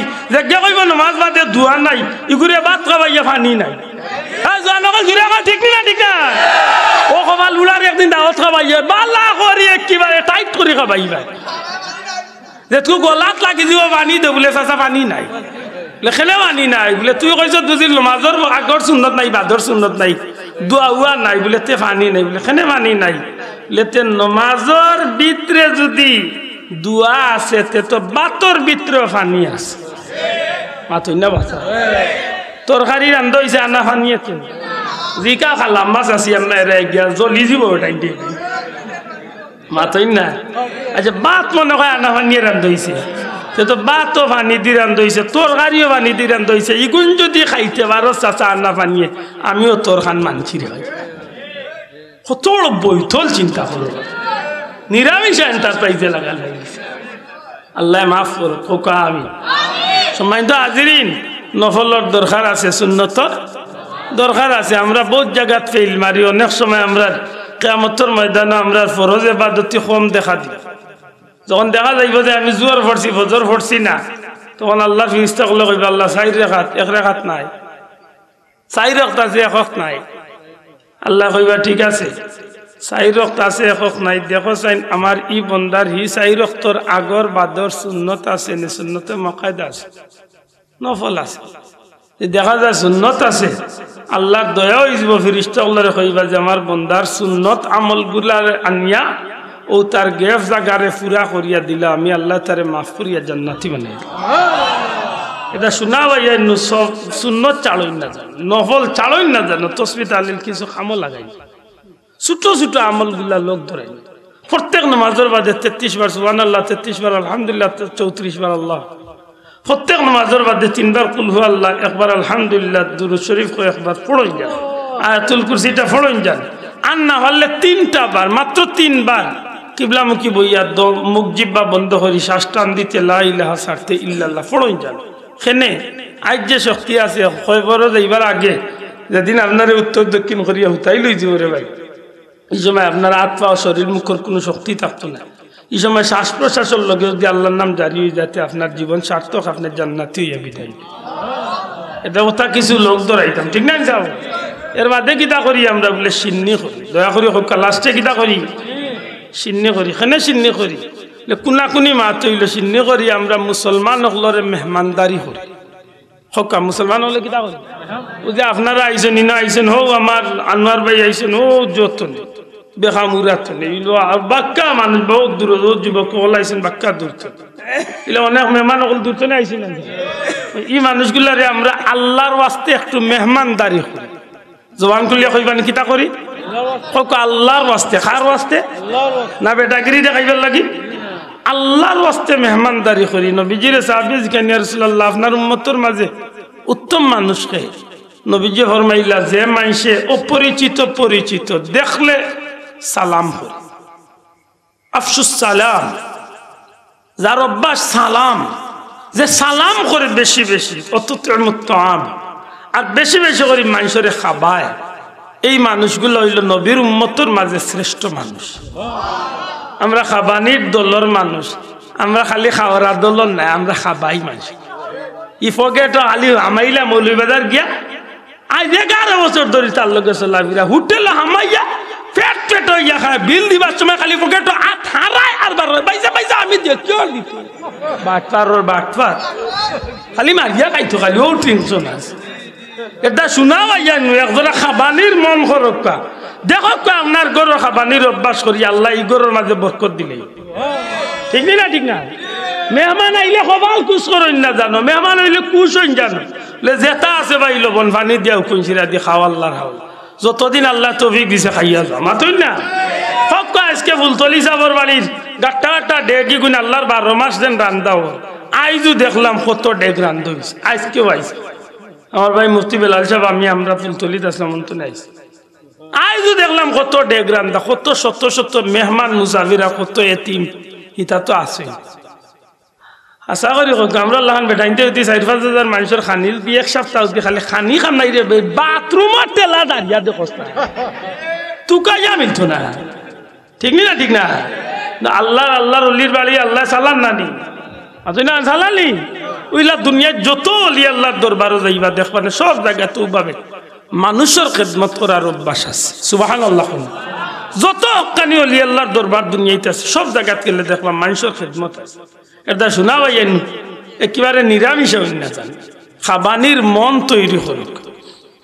Speaker 1: যে কইব নমাজ বাদে দোয়া নাই, ইগুরে ভাত খাবাইয়া পানি নাই। ঠিক না ঠিক না? ও কবা লুলার একদিন দাওয়াত খাবাইয়া বালা করি একেবারে টাইট করে খাবাইবা, যে তুই গলাত লাগি দিব পানি দে বলে চাচা পানি নাই লেখেলে পানি নাই বলে তুই কইছ বুঝিল নমাজর আগর সুন্নত নাই বাদর সুন্নত নাই দোয়া উয়া নাই বলে তে পানি নাই বলে খেনে পানি নাই বলে তে নমাজর ভিতরে যদি দোয়া আছে তে তো বাতর ভিতরে পানি আছে মাতুই না বাচ্চা তরকারি রান্ধ হইছে আনা পানি আছে জিকা খালাম মাছ আছি আমরা এরা গিয়া জ্বলি যাব ওটাই দিয়ে মাতুই না আচ্ছা বাত মনে হয় আনা পানি রান্ধ হইছে তো বাতও পানি দি রান্ধ হইছে তরকারিও পানি দি রান্ধ হইছে ইগুন যদি খাইতে পারো চাচা আনা পানিয়ে আমিও তোর খান মানছি রে ভাই কত বড় বৈঠল চিন্তা করো নিরামিষ এন্টারপ্রাইজে লাগাল লাগিছে আল্লাহ মাফ করো খোকা আমি সম্মানিত হাজিরিন নফলর দরকার আছে সুন্নতর দরকার আছে আমরা বহুত জায়গাত ফেল মারি অনেক সময় আমরা কিয়ামতের ময়দানে আমরা ফরজ ইবাদতি কম দেখা দিই যখন দেখা যাইব যে আমি জোয়ার পড়ছি ফজর পড়ছি না তখন আল্লাহ ফিরিস্তা গুলো কইবা আল্লাহ চার রেখাত এক রেখাত নাই চার রক্ত আছে একক নাই আল্লাহ কইবা ঠিক আছে চার রক্ত আছে একক নাই দেখো চাই আমার ই বন্দার হি চার রক্তর আগর বাদর সুন্নত আছে নি সুন্নতে মকায়দা আছে নফল আছে দেখা যায় সুন্নত আছে আল্লাহর দয়া হইব ফিরিস্তা গুলোরে কইবা যে আমার বন্দার সুন্নত আমল গুলার আনিয়া ও তার গেফ জাগারে পুরা করিয়া দিলা আমি আল্লাহ তারে মাফ করিয়া জান্নাতি বানাই এটা শোনা ভাইয়া সব সুন্নত চালই না জানো নফল চালই না জানো তসবিহ তাহলিল কিছু কামও লাগাই ছোট ছোট আমল গুলা লোক ধরাই প্রত্যেক নামাজের বাদে 33 বার সুবহানাল্লাহ 33 বার আলহামদুলিল্লাহ 34 বার আল্লাহ প্রত্যেক নামাজের বাদে 3 বার কুল হু আল্লাহ একবার আলহামদুলিল্লাহ দুরূদ শরীফ কো একবার পড়ই যান আয়াতুল কুরসিটা পড়ই যান আর না হলে 3টা বার মাত্র 3 বার কিবলামুখী বইয়া মুখ জিব্বা বন্ধ করি শ্বাস টান দিতে লা ইলাহা সারতে ইল্লাল্লাহ পড়ই যান খেনে আজ যে শক্তি আছে কয়বার যাইবার আগে যেদিন আপনার উত্তর দক্ষিণ করিয়া হুতাই লই যাব রে ভাই এই সময় আপনার হাত পা শরীর মুখের কোনো শক্তি থাকতো না এই সময় শ্বাস প্রশ্বাসের লগে যদি আল্লাহর নাম জারি হয়ে যাতে আপনার জীবন সার্থক আপনার জান্নাতি হইয়া বিদায় এটা কথা কিছু লোক ধরাইতাম ঠিক না যাও এর বাদে কিতা করি আমরা বলে সিন্নি করি দয়া করি হোক লাস্টে কিতা করি সিন্নি করি খেনে সিন্নি করি কোনাকুনি মাত হইল সিন্নি করি আমরা মুসলমান হলরে মেহমানদারি করি হকা মুসলমান হলে কিতা করি ও যে আপনারা আইসেন ইনা আইসেন হোক আমার আনোয়ার ভাই আইসেন ও যতন বেখামুরাত নেই বাক্কা মানুষ বহুত দূর যুবক আইসেন বাক্কা দূর এলে অনেক মেহমান হল দূর তো আইসেন এই মানুষগুলারে আমরা আল্লাহর ওয়াস্তে একটু মেহমানদারি করি জবান খুলিয়া কইবানি কিতা করি আল্লাহর ওয়াস্তে কার ওয়াস্তে না বেটাগিরি দেখাইবার লাগি আল্লাহর ওয়াস্তে মেহমানদারি করি নবীজিরে সাহাবী জিজ্ঞাসা ইয়া রাসূলুল্লাহ আপনার উম্মতের মাঝে উত্তম মানুষকে নবীজি ফরমাইলা যে মানুষে অপরিচিত পরিচিত দেখলে সালাম করে আফসুস সালাম যার অভ্যাস সালাম যে সালাম করে বেশি বেশি অতুতিমুত তাআম আর বেশি বেশি করে মানুষের খাবায় এই মানুষগুলো হইল নবীর উম্মতের মাঝে শ্রেষ্ঠ মানুষ আমরা খাবানির দলের মানুষ আমরা খালি খাওয়ার দলের নাই আমরা খাবাই মানুষ ইফকে তো খালি হামাইলা মৌলভীবাজার গিয়া আজ 11 বছর ধরে তার লগে চলাফিরা হোটেল হামাইয়া পেট পেট হইয়া খায় বিল দিবার সময় খালি পকেট আট হারায় আর বার বাইজা বাইজা আমি দেখিও দিত বাটপার খালি মারিয়া খাইতো খালি ও টেনশন আছে এটা শোনা ভাইয়া একজোড়া খাবানির মন খরক্কা দেখো আপনার গরুর খাবানির অভ্যাস করি আল্লাহ এই গরুর মাঝে বরকত দিলে ঠিক না ঠিক না মেহমান আইলে সবাল কুচ করেন না জানো মেহমান হইলে কুচ হইন জানো যেটা আছে ভাই লবণ পানি দিয়া কুঞ্চিরা দিয়ে খাও আল্লাহর হাও যতদিন আল্লাহ তৌফিক দিছে খাইয়া যাও মাতুই না সব আজকে ফুলতলি সাবর বাড়ির গাট্টা গাট্টা ডেকি গুণ আল্লাহর 12 মাস দেন রান্দাও আইজও দেখলাম কত ডেক রান্ধ হয়েছে আজকেও আইছে আমার ভাই মুফতি বেলাল সাহেব আমরা ফুলতলিত আসলাম তো আইছি আইজও দেখলাম কত ডেক রান্ধা কত শত শত মেহমান মুসাফিরা কত এতিম ইটা তো আছে আশা করি আমরা লাহান বেটাইতে হইতে 4-5 হাজার মানুষের খানির দিয়ে এক সপ্তাহ খালি খানি খান নাই রে বাথরুমের তেলা দাঁড়িয়া দেখোস না তুকা যা মিলতো না ঠিক না ঠিক না আল্লাহর অলির বাড়ি আল্লাহ সালান নানি আজ না সালানি ওইলা দুনিয়ায় যত অলি আল্লাহর দরবারে যাইবা দেখবা না সব জায়গা তো ভাবে মানুষের খেদমত করার অভ্যাস আছে সুবহানাল্লাহ যত হক্কানি অলি আল্লাহর দরবার দুনিয়াতে আছে সব জায়গাতে গেলে দেখবা মানুষের খেদমত আছে এটা শোনা পাইয়েন একেবারে নিরামিষ হইন না জান খাবানির মন তৈরি করুক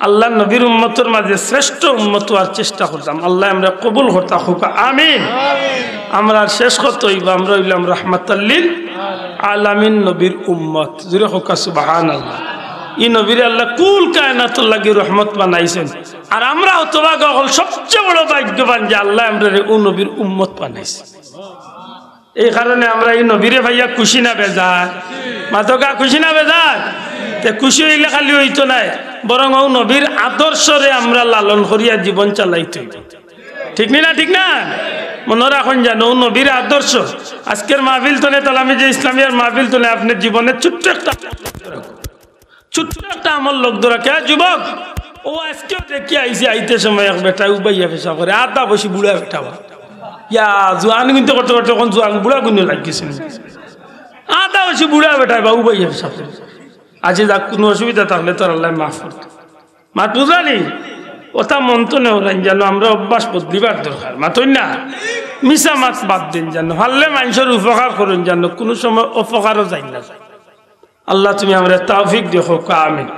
Speaker 1: আল্লাহ নবীর উম্মতের মাঝে শ্রেষ্ঠ উম্মত হওয়ার চেষ্টা করতাম আল্লাহ আমরা কবুল করতাম হোক আমিন আমরা শেষ করতে হইব আমরা হইলাম রাহমাতাল্লিল আলামিন নবীর উম্মত জুড়ে হোক সুবহানাল্লাহ ই নবীর আল্লাহ কুল কায়নাতুল লাগি রহমত বানাইছেন আর আমরা হতভাগা হল সবচেয়ে বড় ভাগ্যবান যে আল্লাহ আমরা ও নবীর উম্মত বানাইছে এই কারণে আমরা এই নবীরে ভাইয়া খুশি না বেজার মাতকা খুশি না বেজার তে খুশি হইলে খালি হইতো নাই বরং ও নবীর আদর্শরে আমরা লালন করিয়া জীবন চালাইতে ঠিক না ঠিক না মনে রাখুন জানো ও নবীর আদর্শ আজকের মাহফিল তোলে তালামি যে ইসলামিয়ার মাহফিল তোলে আপনার জীবনের ছোট্ট একটা আমল লোক ধরা কে যুবক ও আজকেও দেখি আইসি আইতে সময় এক বেটা উবাইয়া পেশা করে আদা বসে বুড়া বেটা ইয়া জোয়ান কিন্তু করতে করতে তখন জোয়ান বুড়া গুলো লাগিয়েছিল আদা বসে বুড়া বেটা বা উবাইয়া পেশা করে আজি যাক কোনো অসুবিধা থাকলে তোর আল্লাহ মাফ করতো মা তু জানি ওটা মন তো নেও জানো আমরা অভ্যাস বদলিবার দরকার মাতই না মিশা মাছ বাদ দিন জানো হারলে মানুষের উপকার করুন জানো কোনো সময় অপকারও যাই না আল্লাহ তুমি আমরা তৌফিক দেখো আমিন